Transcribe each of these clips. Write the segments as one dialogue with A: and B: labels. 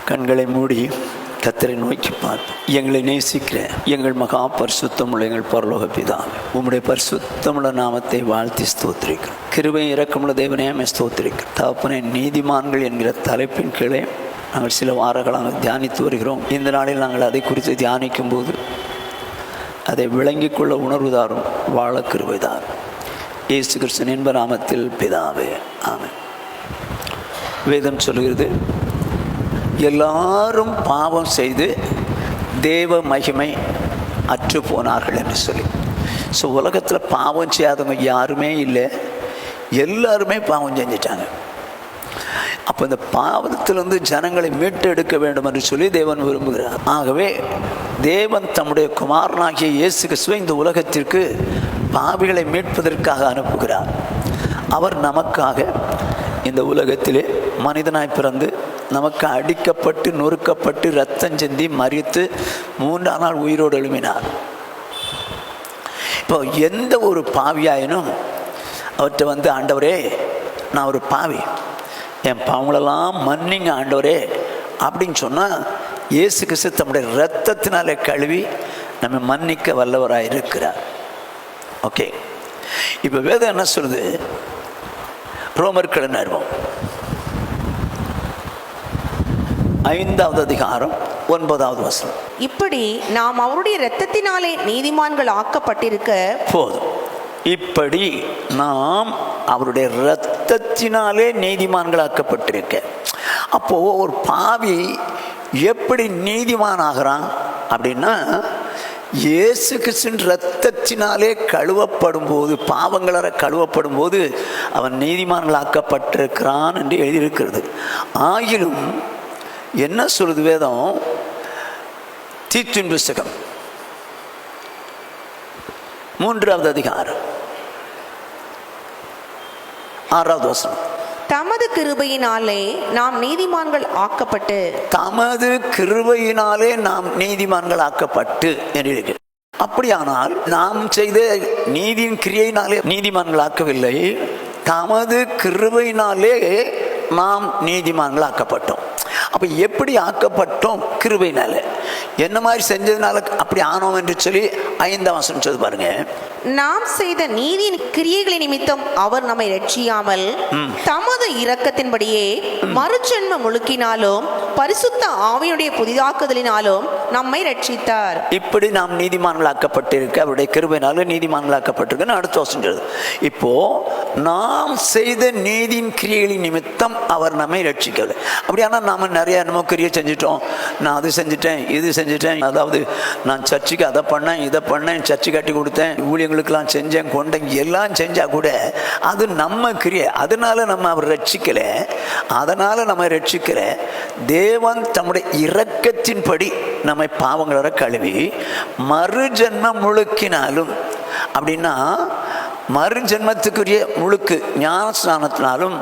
A: கண்களை மூடி கர்த்தரை நோக்கி பார்ப்போம். எங்களை நேசிக்கிற எங்கள் மகா பரிசுத்தமுள்ள எங்கள் பரலோக பிதாவே, உம்முடைய பரிசுத்தமுள்ள நாமத்தை வாழ்த்தி ஸ்தோத்திரிக்கிறோம். கிருபை இரக்கமுள்ள தேவனே ஸ்தோத்திரிக்கிறோம். தகப்பனே, நீதிமான்கள் என்கிற தலைப்பின் கீழே நாங்கள் சில வாரங்களாக தியானித்து வருகிறோம். இந்த நாளில் நாங்கள் அதை குறித்து தியானிக்கும் போது அதை விளங்கிக் கொள்ள உணர்வுதாரும், வாழ கிருபைதாரும். இயேசு கிறிஸ்துவின் இன்ப நாமத்தில் பிதாவே, ஆமென். வேதம் சொல்கிறது, எல்லாரும் பாவம் செய்து தேவ மகிமை அற்று போனார்கள் என்று சொல்லி. ஸோ உலகத்தில் பாவம் செய்யாதவங்க யாருமே இல்லை, எல்லாருமே பாவம் செஞ்சிட்டாங்க. அப்போ இந்த பாவத்திலிருந்து ஜனங்களை மீட்டு எடுக்க வேண்டும் என்று சொல்லி தேவன் விரும்புகிறார். ஆகவே தேவன் தம்முடைய குமாரனாகிய இயேசு கிறிஸ்துவை இந்த உலகத்திற்கு பாவிகளை மீட்பதற்காக அனுப்புகிறார். அவர் நமக்காக இந்த உலகத்திலே மனிதனாய் பிறந்து நமக்கு அடிக்கப்பட்டு நொறுக்கப்பட்டு இரத்தம் சிந்தி மரித்து 3ஆம் நாள் உயிரோடு எழுப்பினார். இப்போ எந்த ஒரு பாவியாயினும் அவர்கிட்ட ஆண்டவரே, நான் ஒரு பாவி, என் பாவங்களெல்லாம் மன்னிங்க ஆண்டவரே அப்படின்னு சொன்னால் இயேசு கிறிஸ்து தம்முடைய இரத்தத்தினாலே கழுவி நம்ம மன்னிக்க வல்லவராக இருக்கிறார். ஓகே, இப்போ வேதம் என்ன சொல்லுது? ரோமர்கள் நிறுவம் 5வது அதிகாரம் 9வது வசனம்.
B: இப்படி நாம் அவருடைய இரத்தத்தினாலே நீதிமான்கள் ஆக்கப்பட்டிருக்க
A: போதும். இப்படி நாம் அவருடைய இரத்தத்தினாலே நீதிமான்கள் ஆக்கப்பட்டிருக்க. அப்போ ஒரு பாவி எப்படி நீதிமான் ஆகிறான் அப்படின்னா, இயேசு கிறிஸ்துவின் இரத்தத்தினாலே கழுவப்படும் போது, பாவங்களற கழுவப்படும் போது அவன் நீதிமான்களாக்கப்பட்டிருக்கிறான் என்று எழுதியிருக்கிறது. ஆகிலும் என்ன சொல்லுது வேதம்? தீத்துவின் புஸ்தகம் 3வது அதிகாரம் 6வது வசனம்.
B: தமது கிருபையினாலே நாம் நீதிமான்கள் ஆக்கப்பட்டு,
A: தமது கிருபையினாலே நாம் நீதிமான்கள் ஆக்கப்பட்டு என்று. அப்படியானால் நாம் செய்த நீதியின் கிரியையினாலே நீதிமான்கள் ஆக்கவில்லை, தமது கிருபையினாலே நாம் நீதிமான்கள் ஆக்கப்பட்டோம். அப்போ எப்படி ஆக்கப்பட்டோம்? கிருபையினால. என்ன மாதிரி செஞ்சதுனால அப்படி ஆனோம் என்று சொல்லி 5ஆம் வசனம் சொல்லி பாருங்க.
B: நாம் செய்த நீதியின் கிரியைகளை நிமித்தம் அவர் நம்மை ரட்சியாமல் தமது இரக்கத்தின்படியே மறுஜென்ம முழுக்கினாலும் பரிசுத்த ஆவியுடைய புதிதாக்குதலினாலும் நம்மை ரட்சித்தார்.
A: இப்படி நாம் நீதிமான்களாக்கப்பட்டிருக்க அவருடைய கிருபையினால நீதிமான்களாக்கப்பட்டிருக்க அடுத்த வசனம் சொல்லுது. இப்போ நாம் செய்த நீதியின் கிரியைகளின் நிமித்தம் அவர் நம்மை ரட்சிக்கவில்லை. அப்படியானா நாம நிறைய என்னமோ கிரியை செஞ்சிட்டோம், நான் அது செஞ்சுட்டேன் இது செஞ்சுட்டேன், அதாவது நான் சர்ச்சுக்கு அதை பண்ணேன் இதை பண்ணேன், சர்ச்சு கட்டி கொடுத்தேன், ஊழியங்களுக்கெல்லாம் செஞ்சேன் கொண்டேன், எல்லாம் செஞ்சா கூட அது நம்ம கிரியை, அதனால நம்ம அவர் ரட்சிக்கல. அதனால நம்ம ரட்சிக்கிற தேவன் தம்முடைய இரக்கத்தின்படி நம்மை பாவங்கள கழுவி மறுஜென்மம் முழுக்கினாலும், அப்படின்னா மறுஜென்மத்துக்குரிய முழுக்கு ஞானஸ்நானத்தினாலும்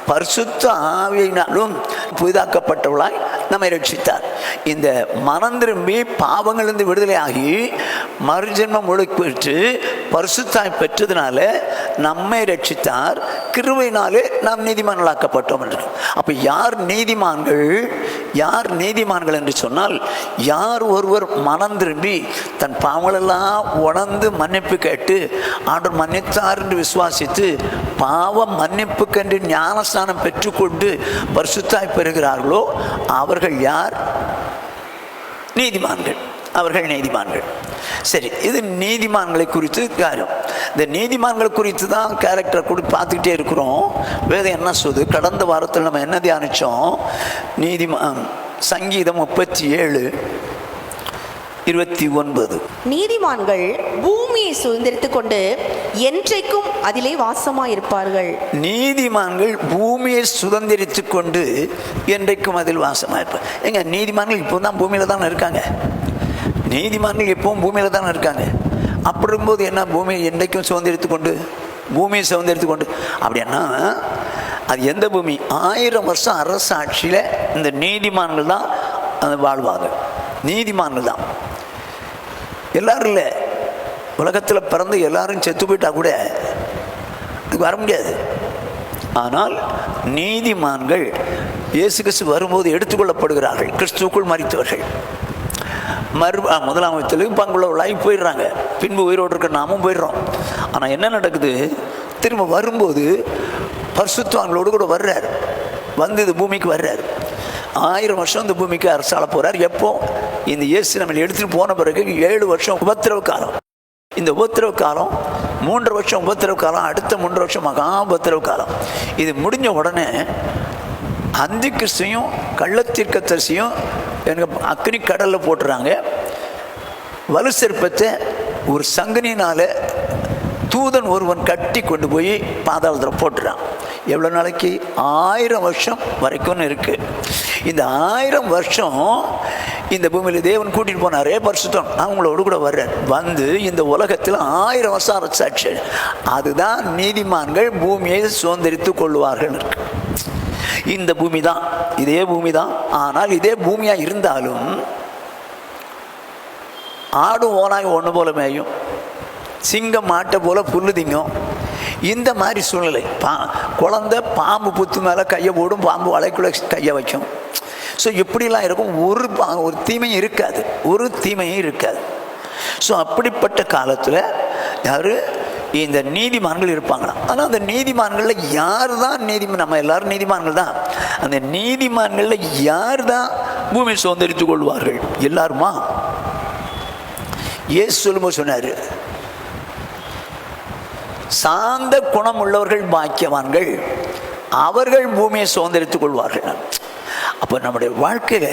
A: பரிசுத்த ஆவியினாலும் புதிதாக்கப்பட்டவளாய் நம்மை ரட்சித்தார். இந்த மனம் திரும்பி பாவங்களிலிருந்து விடுதலை ஆகி மறுஜென்மம் முழுக்கு பெற்று பரிசுத்தாய் பெற்றதுனால நம்மை ரட்சித்தார். கிருபையினாலே நாம் நீதிமான்களாக்கப்பட்டோம் என்று. அப்போ யார் நீதிமான்கள்? யார் நீதிமான்கள் என்று சொன்னால், யார் ஒருவர் மனம் திரும்பி தன் பாவங்களெல்லாம் உணர்ந்து மன்னிப்பு கேட்டு ஆண்டவர் மன்னித்தார் என்று விசுவாசித்து பாவ மன்னிப்புக்கென்று ஞானஸ்நானம் பெற்றுக்கொண்டு பரிசுத்தாய் பெறுகிறார்களோ அவர்கள் யார்? நீதிமான்கள். அவர்கள் நீதிமான்கள். சரி, இது நீதிமான்களை குறித்து காரியம். இந்த நீதிமான்கள் குறித்து தான் கேரக்டரை கூட பார்த்துக்கிட்டே இருக்கிறோம். வேதம் என்ன சொல்லுது? கடந்த வாரத்தில் நம்ம என்ன தியானித்தோம்? சங்கீதம் 37:29.
B: நீதிமான்கள் பூமியை சுதந்திரித்துக் கொண்டு என்றைக்கும் அதிலே வாசமாயிருப்பார்கள்.
A: நீதிமான்கள் பூமியை சுதந்திரித்து கொண்டு என்றைக்கும் அதில் வாசமாயிருப்பார். எங்க நீதிமான்கள் இப்போ தான் பூமியில தான் இருக்காங்க. நீதிமான்கள் எப்பவும் பூமியில் தானே இருக்காங்க. அப்படி இருக்கும்போது என்ன பூமியை என்றைக்கும் சுதந்திரித்து கொண்டு, பூமியை சுதந்திரித்து கொண்டு அப்படின்னா அது எந்த பூமி? 1000 வருஷம் அரசாட்சியில் இந்த நீதிமான்கள் தான் வாழ்வாங்க. நீதிமான்கள் தான். எல்லாரும் இல்லை, உலகத்தில் பிறந்து எல்லாரும் செத்து போயிட்டா கூட வர முடியாது. ஆனால் நீதிமான்கள் இயேசு கிறிஸ்து வரும்போது எடுத்துக்கொள்ளப்படுகிறார்கள். கிறிஸ்துவுக்குள் மரித்தவர்கள் முதலாம் விதத்திலும் பங்குள்ளவர்களாகி போயிடுறாங்க. பின்பு உயிரோடு இருக்க நாமும் போயிடுறோம். ஆனால் என்ன நடக்குது? திரும்ப வரும்போது பரிசுத்தவான்களோடு கூட வர்றார். வந்து இது பூமிக்கு வர்றார். 1000 வருஷம் இந்த பூமிக்கு அரசாள போகிறார். எப்போ? இந்த இயேசு நம்மளை எடுத்துகிட்டு போன பிறகு 7 வருஷம் உபத்திரவ காலம். இந்த உபத்திரவ காலம் 3 வருஷம் உபத்திரவ காலம், அடுத்த 3 வருஷம் மகா உபத்திரவ காலம். இது முடிஞ்ச உடனே அந்தி கிறிஸ்துவையும் கள்ளத்தீர்க்கதரிசியும் எனக்கு அக்னி கடலில் போட்டுறாங்க. வலு சர்ப்பத்தை ஒரு சங்கனினால் தூதன் ஒருவன் கட்டி கொண்டு போய் பாதாளத்தில் போட்டுறான். எவ்வளோ நாளைக்கு? 1000 வருஷம் வரைக்கும் இருக்குது. இந்த 1000 வருஷம் இந்த பூமியில் தேவன் கூட்டிகிட்டு போனாரே பரிசுத்தம், அவங்களோடு கூட வர்றார். வந்து இந்த உலகத்தில் 1000 வருஷம் அரசாட்சி. அதுதான் நீதிமான்கள் பூமியை சுதந்திரித்து கொள்வார்கள் இருக்கு. இந்த பூமி தான், இதே பூமி தான். ஆனால் இதே பூமியாக இருந்தாலும் ஆடும் ஓனாய் ஒன்று போல மேயும், சிங்கம் மாட்டை போல புல்லு திங்கும். இந்த மாதிரி சூழ்நிலை. குழந்தை பாம்பு புத்து மேலே கையை போடும், பாம்பு வலைக்குள்ளே கையை வைக்கும். ஸோ இப்படிலாம் இருக்கும். ஒரு தீமையும் இருக்காது, ஒரு தீமையும் இருக்காது. ஸோ அப்படிப்பட்ட காலத்தில் யார்? இந்த நீதிமான்கள் இருப்பாங்களாம். ஆனால் அந்த நீதிமான்களில் யார் தான் நம்ம எல்லாரும் நீதிமான்கள் தான். அந்த நீதிமான்களில் யார் தான் பூமியை சுதந்திரித்து கொள்வார்கள்? எல்லாருமா? இயேசு சொல்லும்போது சொன்னார், சாந்த குணம் உள்ளவர்கள் பாக்கியவான்கள், அவர்கள் பூமியை சுதந்திரித்துக் கொள்வார்கள். அப்போ நம்முடைய வாழ்க்கையில்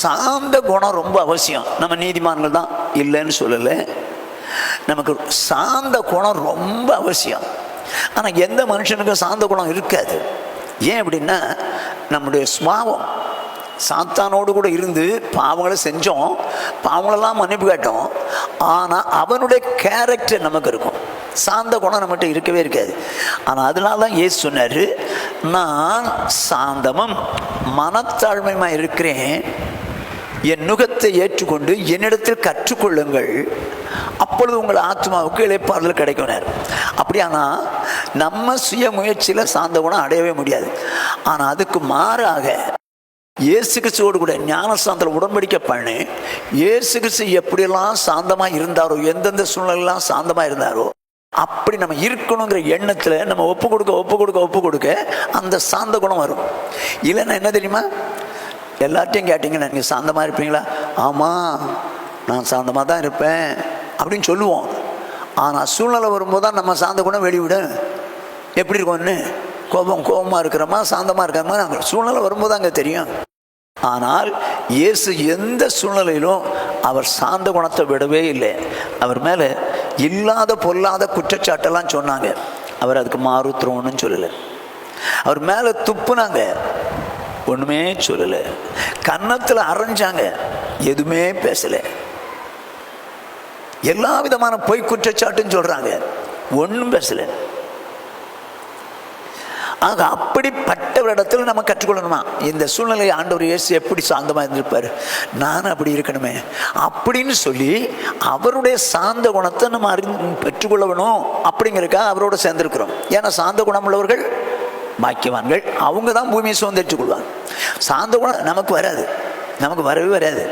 A: சாந்த குணம் ரொம்ப அவசியம். நம்ம நீதிமான்கள் தான் இல்லைன்னு சொல்லலை, நமக்கு சாந்த குணம் ரொம்ப அவசியம். ஆனால் எந்த மனுஷனுக்கும் சாந்த குணம் இருக்காது. ஏன் அப்படின்னா நம்முடைய சுபாவம் சாத்தானோடு கூட இருந்து பாவங்களை செஞ்சோம், பாவங்களெல்லாம் மன்னிப்பு கேட்டோம். ஆனால் அவனுடைய கேரக்டர் நமக்கு இருக்கும், சாந்த குணம் நம்மகிட்ட இருக்கவே இருக்காது. ஆனால் அதனால தான் இயேசு சொன்னார், நான் சாந்தமும் மனத்தாழ்மையுமாக இருக்கிறேன், என் நுகத்தை ஏற்றுக்கொண்டு என்னிடத்தில் கற்றுக்கொள்ளுங்கள், அப்பொழுது உங்கள் ஆத்மாவுக்கு இளைப்பாறுதல் கிடைக்கும். அப்படியானா நம்ம சுய முயற்சியில் சாந்த குணம் அடையவே முடியாது. ஆனால் அதுக்கு மாறாக இயேசு கிறிஸ்துவோடு கூட ஞானஸ்தானத்தில் உடன்படிக்கை பண்ணி இயேசு கிறிஸ்து எப்படியெல்லாம் சாந்தமாக இருந்தாரோ, எந்தெந்த சூழ்நிலையெல்லாம் சாந்தமாக இருந்தாரோ அப்படி நம்ம இருக்கணுங்கிற எண்ணத்தில் நம்ம ஒப்பு கொடுக்க அந்த சாந்த குணம் வரும். இல்லைன்னா என்ன தெரியுமா? எல்லார்ட்டையும் கேட்டிங்கன்னா நீங்கள் சாந்தமாக இருப்பீங்களா? ஆமாம், நான் சாந்தமாக தான் இருப்பேன் அப்படின்னு சொல்லுவோம். ஆனால் சூழ்நிலை வரும்போது தான் நம்ம சாந்த குணம் வெளிவிட எப்படி இருக்கோம்னு, கோபமாக இருக்கிறோமா சாந்தமாக இருக்கிறோமா நாங்கள் சூழ்நிலை வரும்போது அங்கே தெரியும். ஆனால் இயேசு எந்த சூழ்நிலையிலும் அவர் சாந்த குணத்தை விடவே இல்லை. அவர் மேலே இல்லாத பொல்லாத குற்றச்சாட்டெல்லாம் சொன்னாங்க, அவர் அதுக்கு மாறுத்துறோன்னு சொல்லலை. அவர் மேலே துப்புனாங்க, ஒன்றுமே சொல்லலை. கன்னத்தில் அரைஞ்சாங்க, எதுவுமே பேசலை. எல்லா விதமான பொய் குற்றச்சாட்டுன்னு சொல்கிறாங்க, ஒன்றும் பேசலை. ஆக அப்படிப்பட்ட ஒரு இடத்துல நம்ம கற்றுக்கொள்ளணுமா? இந்த சூழ்நிலையை ஆண்டவர் இயேசு எப்படி சாந்தமாக இருந்திருப்பார், நானும் அப்படி இருக்கணுமே அப்படின்னு சொல்லி அவருடைய சாந்த குணத்தை நம்ம பெற்றுக்கொள்ளணும். அப்படிங்கிறதுக்காக அவரோட சேர்ந்துருக்கிறோம். ஏன்னா சாந்த குணம் உள்ளவர்கள் பாக்கியவான்கள், அவங்க தான் பூமியை சுதந்திரித்துக் கொள்வாங்க. சாந்த குணம் நமக்கு வராது, நமக்கு வரவே வராது.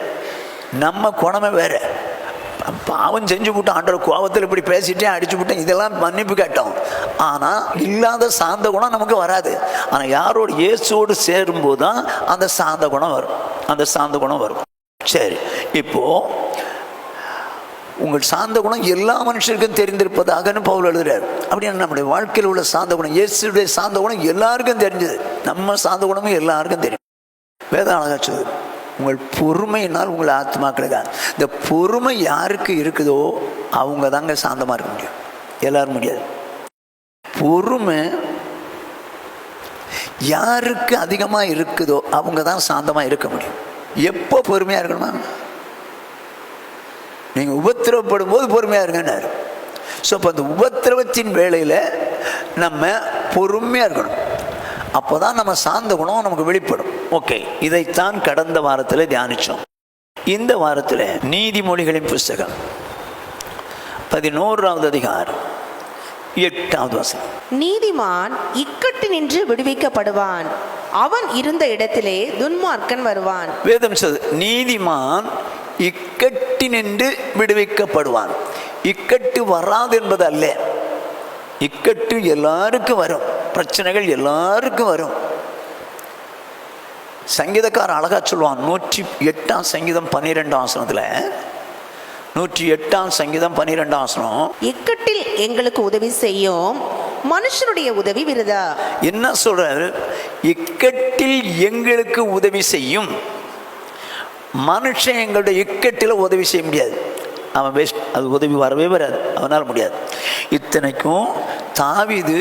A: நம்ம குணமே வேறு. பாவம் செஞ்சு விட்டோம், ஆண்டவர் கோபத்தில் இப்படி பேசிட்டேன், அடிச்சு விட்டேன், இதெல்லாம் மன்னிப்பு கேட்டோம். ஆனால் இல்லாத சாந்த குணம் நமக்கு வராது. ஆனால் யாரோடு இயேசுவோடு சேரும்போது தான் அந்த சாந்த குணம் வரும், அந்த சாந்த குணம் வரும். சரி, இப்போது உங்கள் சாந்த குணம் எல்லா மனுஷருக்கும் தெரிந்திருப்பதாகன்னு பவுல் எழுதுறார். அப்படின்னா நம்முடைய வாழ்க்கையில் உள்ள சாந்த குணம், இயேசுடைய சாந்த குணம் எல்லாருக்கும் தெரிஞ்சது. நம்ம சாந்த குணமும் எல்லாருக்கும் தெரியும். வேதம் அழகா சொல்லுது, உங்கள் பொறுமையினால் உங்கள் ஆத்மாக்களுக்காக. இந்த பொறுமை யாருக்கு இருக்குதோ அவங்க தாங்க சாந்தமாக இருக்க முடியும். எல்லாரும் முடியாது. பொறுமை யாருக்கு அதிகமாக இருக்குதோ அவங்க தான் சாந்தமாக இருக்க முடியும். எப்போ பொறுமையாக இருக்கணுமா? நீங்கள் உபத்திரவப்படும் போது பொறுமையாக இருங்கன்னாரு. ஸோ அப்போ அந்த உபத்திரவத்தின் வேளையில் நம்ம பொறுமையாக இருக்கணும். அப்போ தான் நம்ம சார்ந்த குணம் நமக்கு வெளிப்படும். ஓகே, இதைத்தான் கடந்த வாரத்தில் தியானித்தோம். இந்த வாரத்தில் நீதிமொழிகளின் புஸ்தகம் 11வது அதிகாரம் 8வது வசனம்.
B: நீதிமான் இக்கட்டு நின்று விடுவிக்கப்படுவான், அவன் இருந்த இடத்திலே துன்மார்க்கன் வருவான்.
A: வேதம் சொல்லுது, நீதிமான் இக்கட்டு நின்று விடுவிக்கப்படுவான். இக்கட்டு வராது என்பது அல்ல. இக்கட்டு எல்லாருக்கும் வரும், பிரச்சனைகள் எல்லாருக்கும் வரும். சங்கீதக்காரன் அழகா சொல்லுவான், 108ஆம் சங்கீதம் 12ஆம் வசனத்தில், 108ஆம் சங்கீதம் 12ஆம் வசனம்,
B: இக்கட்டில் எங்களுக்கு உதவி செய்யும் மனுஷனுடைய உதவி விருதா.
A: என்ன சொல்றாரு? இக்கட்டில் எங்களுக்கு உதவி செய்யும் மனுஷன் எங்களுடைய இக்கட்டில் உதவி செய்ய முடியாது. அவன் வேஸ்ட், அது உதவி வரவே வராது, அவனால் முடியாது. இத்தனைக்கும் தாவீது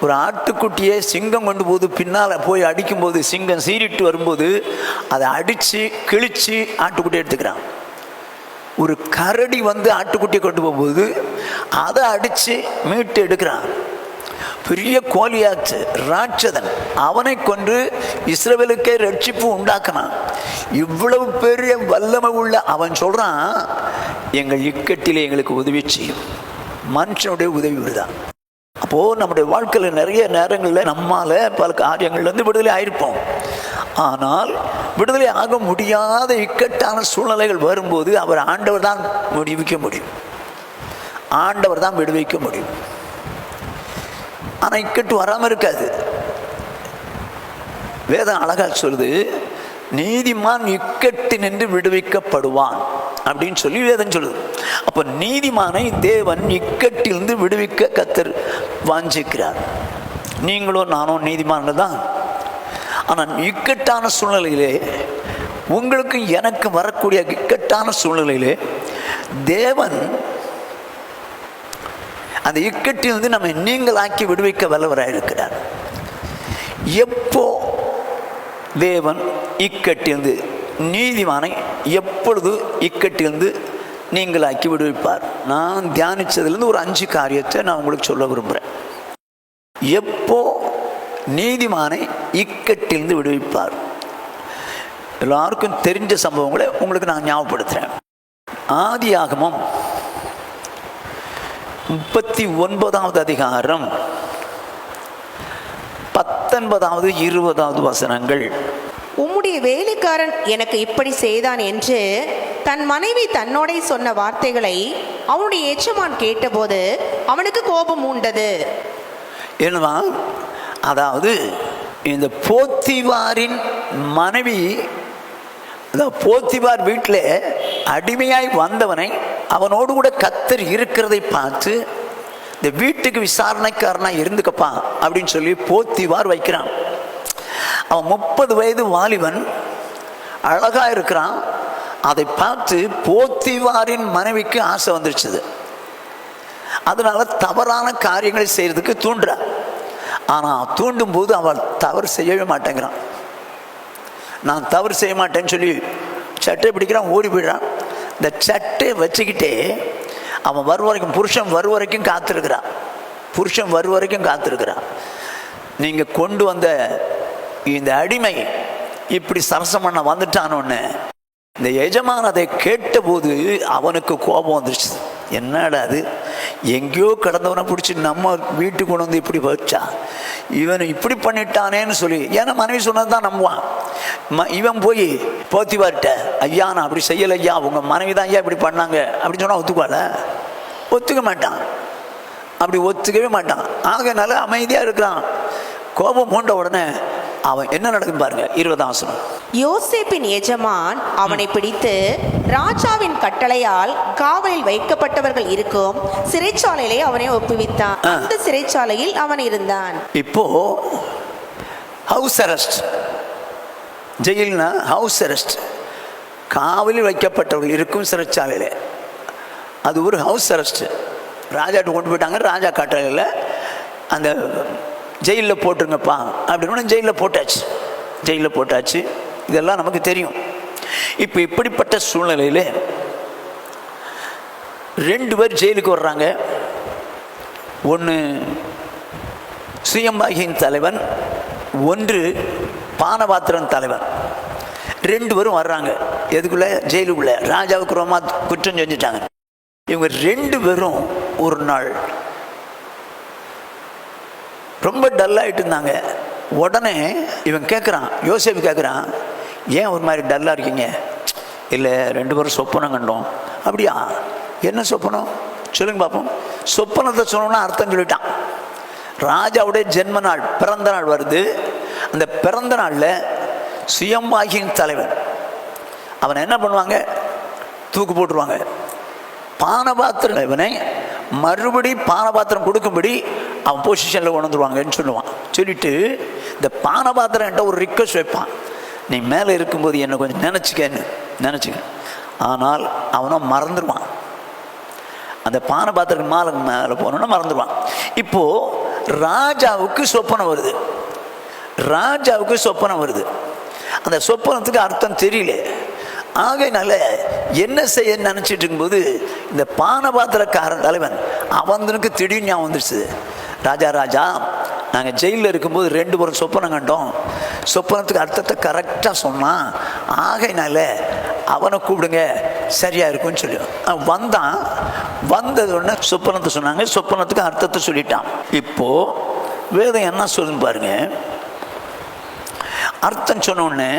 A: ஒரு ஆட்டுக்குட்டியை சிங்கம் கொண்டு போது பின்னால் போய் அடிக்கும்போது, சிங்கம் சீறிட்டு வரும்போது அதை அடித்து கிழித்து ஆட்டுக்குட்டியை எடுத்துக்கிறான். ஒரு கரடி வந்து ஆட்டுக்குட்டியை கொண்டு போகும்போது அதை அடித்து மீட்டு எடுக்கிறான். பெரிய கோலியாச்சு ராட்சதன், அவனை கொண்டு இஸ்ரவேலுக்கே ரட்சிப்பு உண்டாக்கினான். இவ்வளவு பெரிய வல்லமை உள்ள அவன் சொல்றான், எங்கள் இக்கட்டிலே எங்களுக்கு உதவி செய்யும். மனுஷனுடைய உதவி விடுதான். அப்போது நம்முடைய வாழ்க்கையில் நிறைய நேரங்களில் நம்மால் பல காரியங்கள்லேருந்து விடுதலை ஆயிருப்போம். ஆனால் விடுதலை ஆக முடியாத இக்கட்டான சூழ்நிலைகள் வரும்போது அவர் ஆண்டவர் தான் விடுவிக்க முடியும், ஆண்டவர் தான் விடுவிக்க முடியும். ஆனால் இக்கட்டு வராமல் இருக்காது. வேதம் அழகா சொல்லுது, நீதிமான் இக்கட்டு நின்று விடுவிக்கப்படுவான் அப்படின்னு சொல்லி வேதம் சொல்லுது. அப்போ நீதிமானை தேவன் இக்கட்டிலிருந்து விடுவிக்க கர்த்தர் வாஞ்சிக்கிறார். நீங்களும் நானும் நீதிமான்கள் தான். ஆனால் இக்கட்டான சூழ்நிலையிலே, உங்களுக்கு எனக்கு வரக்கூடிய இக்கட்டான சூழ்நிலையிலே தேவன் அந்த இக்கட்டிலிருந்து நம்ம நீங்களாக்கி விடுவிக்க வல்லவராக இருக்கிறார். எப்போ தேவன் இக்கட்டிலிருந்து, நீதிமானை எப்பொழுது இக்கட்டிலிருந்து நீங்களாக்கி விடுவிப்பார்? நான் தியானித்ததுலேருந்து ஒரு 5 காரியத்தை நான் உங்களுக்கு சொல்ல விரும்புகிறேன். எப்போ நீதிமானை இக்கட்டிலிருந்து விடுவிப்பார்? எல்லாருக்கும் தெரிஞ்ச சம்பவங்களை உங்களுக்கு நான் ஞாபகப்படுத்துகிறேன். ஆதியாகமம் 39வது அதிகாரம் 19வது 20வது வசனங்கள்.
B: உம்முடைய வேலைக்காரன் எனக்கு இப்படி செய்தான் என்று தன் மனைவி தன்னோட சொன்ன வார்த்தைகளை அவனுடைய எஜமான் கேட்டபோது அவனுக்கு கோபம் உண்டது.
A: என்னவா? அதாவது இந்த போத்திபாரின் மனைவி, போத்திபார் வீட்டில் அடிமையாய் வந்தவனை அவனோடு கூட கர்த்தர் இருக்கிறதை பார்த்து, இந்த வீட்டுக்கு விசாரணைக்காரனா இருந்துக்கப்பா அப்படின்னு சொல்லி போத்திபார் வைக்கிறான். அவன் 30 வயது வாலிபன், அழகா இருக்கிறான். அதை பார்த்து போத்திபாரின் மனைவிக்கு ஆசை வந்துருச்சுது. அதனால தவறான காரியங்களை செய்யறதுக்கு தூண்டுறான். ஆனால் தூண்டும் போது அவள் தவறு செய்யவே மாட்டேங்கிறான். நான் தவறு செய்ய மாட்டேன்னு சொல்லி சட்டை பிடிக்கிறான், ஓடி போயிடுறான். இந்த சட்டை வச்சுக்கிட்டே அவன் வரும் வரைக்கும், புருஷன் வரும் வரைக்கும் காத்திருக்கிறான். புருஷன் வரும் வரைக்கும் காத்திருக்கிறான். நீங்கள் கொண்டு வந்த இந்த அடிமை இப்படி சரசம் பண்ண வந்துட்டானோன்னு இந்த எஜமான் அதை கேட்டபோது அவனுக்கு கோபம் வந்துருச்சு. என்னடா அது, எங்கேயோ கடந்தவனை பிடிச்சி நம்ம வீட்டுக்கு கொண்டு வந்து இப்படி வச்சா, இவன் இப்படி பண்ணிட்டானேன்னு சொல்லி, ஏன்னா மனைவி சொன்னது தான் நம்புவான். இவன் போய் போத்திபார்ட்ட, ஐயா நான் அப்படி செய்யலை ஐயா, உங்கள் மனைவி தான் ஐயா இப்படி பண்ணாங்க அப்படின்னு சொன்னால் ஒத்துக்குவாள? ஒத்துக்க மாட்டான். அப்படி ஒத்துக்கவே மாட்டான். ஆகையினால அமைதியாக இருக்கிறான். கோபம் மூண்ட உடனே அவன் என்ன நடக்கும் பாருங்க, 20ஆம் வசனம்.
B: யோசேப்பின் எஜமான் அவனை பிடித்து ராஜாவின் கட்டளையால் காவலில் வைக்கப்பட்டவர்கள் இருக்கும் சிறைச்சாலையிலே அவனை ஒப்புவித்தான். அந்த சிறைச்சாலையில் அவன் இருந்தான். இப்போ ஹவுஸ் அரெஸ்ட், ஜெயில்னா ஹவுஸ் அரெஸ்ட், காவலில் வைக்கப்பட்டவர்கள் இருக்கும் சிறைச்சாலையில். அது ஒரு ஹவுஸ் அரெஸ்ட். ராஜாட்ட கொண்டு போயிட்டாங்க. ராஜா கட்டளையில் அந்த ஜெயிலில் போட்டுருங்கப்பா அப்படின்னு ஜெயிலில் போட்டாச்சு. ஜெயிலில் போட்டாச்சு. இதெல்லாம் நமக்கு தெரியும். இப்போ இப்படிப்பட்ட சூழ்நிலையில்
A: 2 பேர் ஜெயிலுக்கு வர்றாங்க. ஒன்று சுயம்பாகியின் தலைவன், ஒன்று பானபாத்திரன் தலைவன். 2 பேரும் வர்றாங்க. எதுக்குள்ள? ஜெயிலுக்குள்ள. ராஜாவுக்கு ரொம்ப குற்றம் செஞ்சுட்டாங்க. இவங்க 2 பேரும் ஒரு நாள் ரொம்ப டல்லாகிட்டு இருந்தாங்க. உடனே இவன் கேட்குறான், யோசேப்பு கேட்குறான், ஏன் ஒரு மாதிரி டல்லாக இருக்கீங்க? இல்லை, 2 பேரும் சொப்பனம் கண்டோம். அப்படியா? என்ன சொப்பனம் சொல்லுங்க பார்ப்போம். சொப்பனத்தை சொன்னோன்னா அர்த்தம் சொல்லிட்டான். ராஜாவுடைய ஜென்ம நாள், பிறந்த நாள் வருது. அந்த பிறந்த நாளில் சுயம்பாகியின் தலைவன் அவனை என்ன பண்ணுவாங்க? தூக்கு போட்டுருவாங்க. பானபாத்திரம் இவனை மறுபடி பானபாத்திரம் கொடுக்கும்படி அவன் பொசிஷனில் கொண்டு வந்துருவாங்கன்னு சொல்லுவான். சொல்லிட்டு இந்த பானபாத்திரம் என்கிட்ட ஒரு ரிக்வஸ்ட் வைப்பான், நீ மேலே இருக்கும்போது என்னை கொஞ்சம் நினச்சிக்க. ஆனால் அவனும் மறந்துடுவான். அந்த பானபாத்திரத்துக்கு மேலே போனோன்னா மறந்துடுவான். இப்போது ராஜாவுக்கு சொப்பனம் வருது. அந்த சொப்பனத்துக்கு அர்த்தம் தெரியல. ஆகையினால என்ன செய்ய நினச்சிட்டு இருக்கும்போது இந்த பானபாத்திரக்காரன் தலைவன் அவனுக்கு திடீர்னு ஞாபகம் வந்துடுச்சு. ராஜா, நாங்கள் ஜெயிலில் இருக்கும்போது 2 பேரும் சொப்பனம் கண்டோம். சொப்பனத்துக்கு அர்த்தத்தை கரெக்டாக சொன்னான். ஆகையினால அவனை கூப்பிடுங்க, சரியாக இருக்கும்னு சொல்லி அவன் வந்தது உடனே சொப்பனத்தை சொன்னாங்க. சொப்பனத்துக்கு அர்த்தத்தை சொல்லிட்டான். இப்போது வேதம் என்ன சொல்லுன்னு பாருங்க. அர்த்தம் சொன்ன உடனே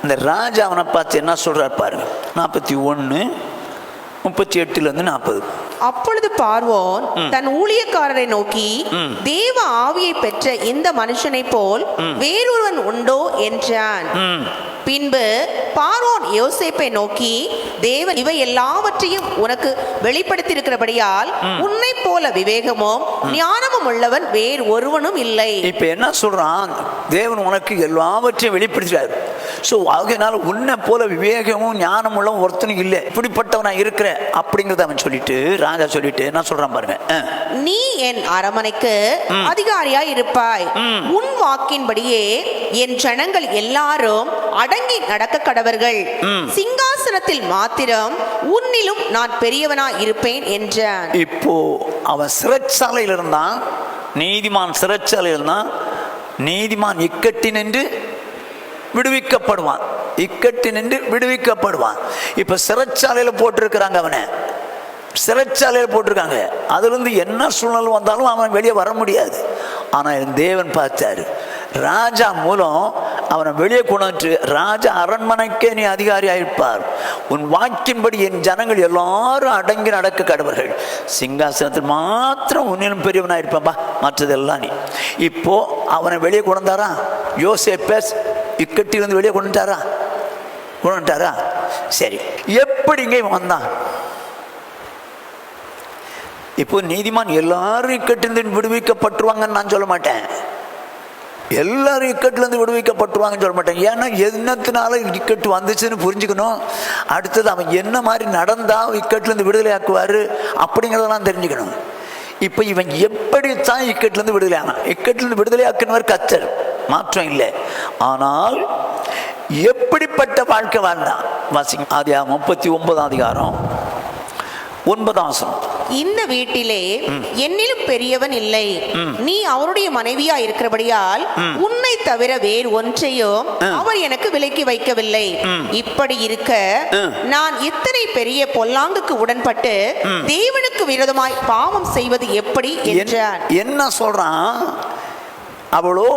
A: இந்த ராஜா அவனை பார்த்து என்ன சொல்கிறார் பாருங்க. 41:38-40.
B: அப்பொழுது பார்வோன் தன் ஊழியக்காரரை நோக்கி, தேவ ஆவியை பெற்ற இந்த மனுஷனை போல் வேறொருவன் உண்டோ என்றான். பின்பு பார்வோன் யோசேப்பை நோக்கி, தேவன் இவை எல்லாவற்றையும் உனக்கு வெளிப்படுத்தியிருக்கிறபடியால் உன்னை போல விவேகமும் ஞானமும் உள்ளவன் வேறு ஒருவனும் இல்லை.
A: இப்ப என்ன சொல்றான்? தேவன் உனக்கு எல்லாவற்றையும் வெளிப்படுத்துறாரு. ஸோ அதனால உன்னை போல விவேகமும் ஞானம் உள்ளவன் ஒருத்தனும் இல்லை, இப்படிப்பட்டவனா இருக்கிற அப்படிங்கிறத அவன் சொல்லிட்டு, ராஜா சொல்லிட்டு என்ன சொல்றான் பாருங்க.
B: நீ என் அரமனைக்கு அதிகாரியாய் இருப்பாய். உன் வாக்கின்படியே என் ஜனங்கள் எல்லாரும் அடங்கி நடக்க கடவர்கள். சிங்காசனத்தில் மாத்திரம் உன்னிலும் நான் பெரியவனாய் இருப்பேன் என்றான். இப்போ அவன் சிறைச்சாலையில் இருந்தான். நீதிமான் சிறைச்சாலையில் இருந்தான். நீதிமான் இக்கட்டினின்று விடுவிக்கப்படுவான். இப்ப சிறைச்சாலையில் போட்டிருக்கிறாங்க. அவனை சிறைச்சாலையில் போட்டிருக்காங்க. அதுலேருந்து என்ன சூழ்நிலை வந்தாலும் அவன் வெளியே வர முடியாது. ஆனால் தேவன் பார்த்தாரு, ராஜா மூலம் அவனை வெளியே கொண்டு ராஜா அரண்மனைக்கே நீ அதிகாரி ஆயிருப்பார். உன் வாக்கின்படி என் ஜனங்கள் எல்லாரும் அடங்கி நடக்க கடவர்கள். சிங்காசனத்தில் மாத்திரம் உன்னிலும் பெரியவனாயிருப்பாப்பா, மற்றதெல்லாம் நீ. இப்போ அவனை வெளியே கொண்டாரா? யோசேப்பை இக்கட்டிலிருந்து வெளியே கொண்டுட்டாரா? சரி, எப்படிங்க இவன் வந்தான்? இப்போ நீதிமான் எல்லாரும் இக்கட்டிலிருந்து விடுவிக்கப்பட்டுருவாங்கன்னு நான் சொல்ல மாட்டேன். எல்லாரும் இக்கட்டிலேருந்து விடுவிக்கப்பட்டுருவாங்கன்னு சொல்ல மாட்டேன். ஏன்னா என்னத்தினால இக்கட்டு வந்துச்சுன்னு புரிஞ்சுக்கணும். அடுத்தது அவன் என்ன மாதிரி நடந்தால் இக்கட்டிலேருந்து விடுதலை ஆக்குவார் அப்படிங்கிறதெல்லாம் தெரிஞ்சுக்கணும். இப்போ இவன் எப்படித்தான் இக்கட்டிலேருந்து விடுதலை ஆனான்? இக்கட்டிலேருந்து விடுதலை ஆக்குனவர் கர்த்தர், மாற்றம் இல்லை. ஆனால் எப்படிப்பட்ட வாழ்க்கை வாழ்ந்தான்? வாசிங்க. ஆதியாகமம் 39:9. இந்த வீட்டிலே என்னிலும் பெரியவன் இல்லை. நீ அவருடைய மனைவியா இருக்கிறபடியால் உன்னை தவிர வேறு ஒன்றையும் அவர் எனக்கு விலக்கி வைக்கவில்லை. இப்படி இருக்க நான் இத்தனை பெரிய பொல்லாங்குக்கு உடன்பட்டு தேவனுக்கு விரோதமாய் பாவம் செய்வது எப்படி என்றான்.
A: என்ன சொல்றான்? அவளோ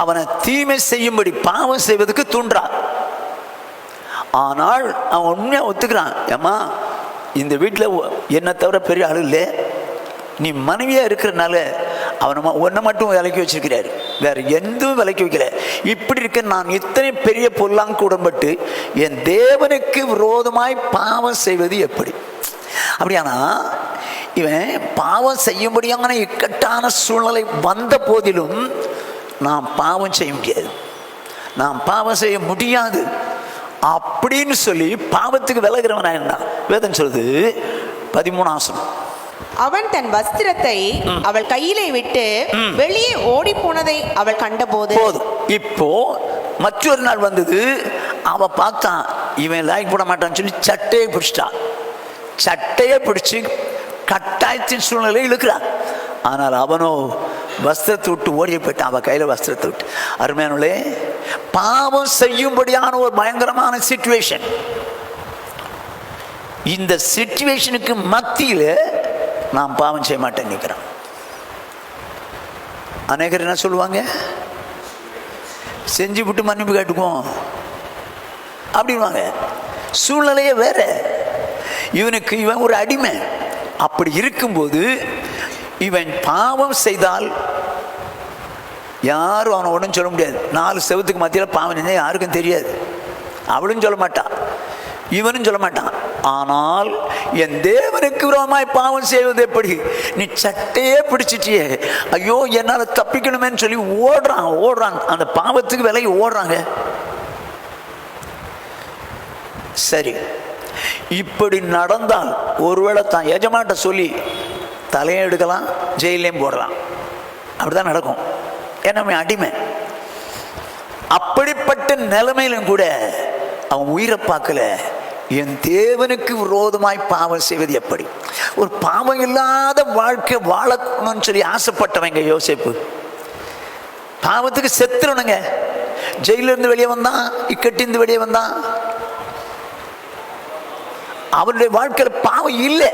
A: அவனை தீமை செய்யும்படி பாவம் செய்வதற்கு தூண்டுறான். ஆனால் அவன் உண்மையா ஒத்துக்கிறான். ஏமா, இந்த வீட்டில் என்னை தவிர பெரிய ஆள் இல்லை, நீ மனைவியாக இருக்கிறனால அவனை ஒன்றை மட்டும் விலைக்கு வச்சிருக்கிறாரு, வேற எதுவும் விலைக்கு வைக்கல. இப்படி இருக்க நான் இத்தனை பெரிய பொல்லாங்கு உடன்பட்டு என் தேவனுக்கு விரோதமாய் பாவம் செய்வது எப்படி? அப்படியானா இவன் பாவம் செய்யும்படியான இக்கட்டான சூழ்நிலை வந்த போதிலும் நாம் பாவம் செய்ய முடியாது அப்படின்னு சொல்லி பாவத்துக்கு விலகிறவனா இருந்தான். வேதம் சொல்லுது 13.
B: அவன் தன் வஸ்திரத்தை அவள் கையிலே விட்டு வெளியே ஓடி போனதை அவள் கண்டபோது,
A: இப்போ மற்றொரு நாள் வந்தது. அவ பார்த்தான், இவன் லாய்க்கு போட மாட்டான்னு சொல்லி சட்டையை பிடிச்சிட்டான்.
B: சட்டையை பிடிச்சு கட்டாயத்தின் சூழ்நிலை இழுக்கிறான். ஆனால் அவனோ வஸ்திரத்தை விட்டு ஓடிய போயிட்டான். அவன் கையில் வஸ்திரத்தை விட்டு. அருமையானே, பாவம் செய்யும்படியான ஒரு பயங்கரமான சிச்சுவேஷன். இந்த சிச்சுவேஷனுக்கு மத்தியில் நான் பாவம் செய்ய மாட்டேன் நிற்கிறேன். அநேகர் என்ன சொல்லுவாங்க, செஞ்சு விட்டு மன்னிப்பு கேட்டுக்குவோம் அப்படின்வாங்க. சூழ்நிலையே வேற. இவன் ஒரு அடிமை. அப்படி இருக்கும்போது இவன் பாவம் செய்தால் யாரும் அவனை ஒன்றும் சொல்ல முடியாது. 4 செவத்துக்கு மத்தியில் பாவம் செஞ்சால் யாருக்கும் தெரியாது. அவளும் சொல்ல மாட்டான், இவனும் சொல்ல மாட்டான். ஆனால் என் தேவனுக்கு விரோதமாய் பாவம் செய்வது எப்படி? நீ சட்டையே பிடிச்சிட்டியே, ஐயோ என்னால் தப்பிக்கணுமேன்னு சொல்லி ஓடுறான். அந்த பாவத்துக்கு விலகி ஓடுறாங்க. சரி, இப்படி நடந்தால் ஒருவேளை தான் எஜமான்ட்ட சொல்லி தலையை எடுக்கலாம், ஜெயிலையும் போடலாம். அப்படிதான் நடக்கும். ஏன்னா அடிமை. அப்படிப்பட்ட நிலைமையிலும் கூட அவன் உயிரை பார்க்கல. என் தேவனுக்கு விரோதமாய் பாவம் செய்வது எப்படி? ஒரு பாவம் இல்லாத வாழ்க்கை வாழணும்னு சொல்லி ஆசைப்பட்டவங்க யோசேப்பு பாவத்துக்கு செத்துறணுங்க. ஜெயிலிருந்து வெளியே வந்தான், இக்கட்டிருந்து வெளியே வந்தான். அவனுடைய வாழ்க்கையில் பாவம் இல்லை.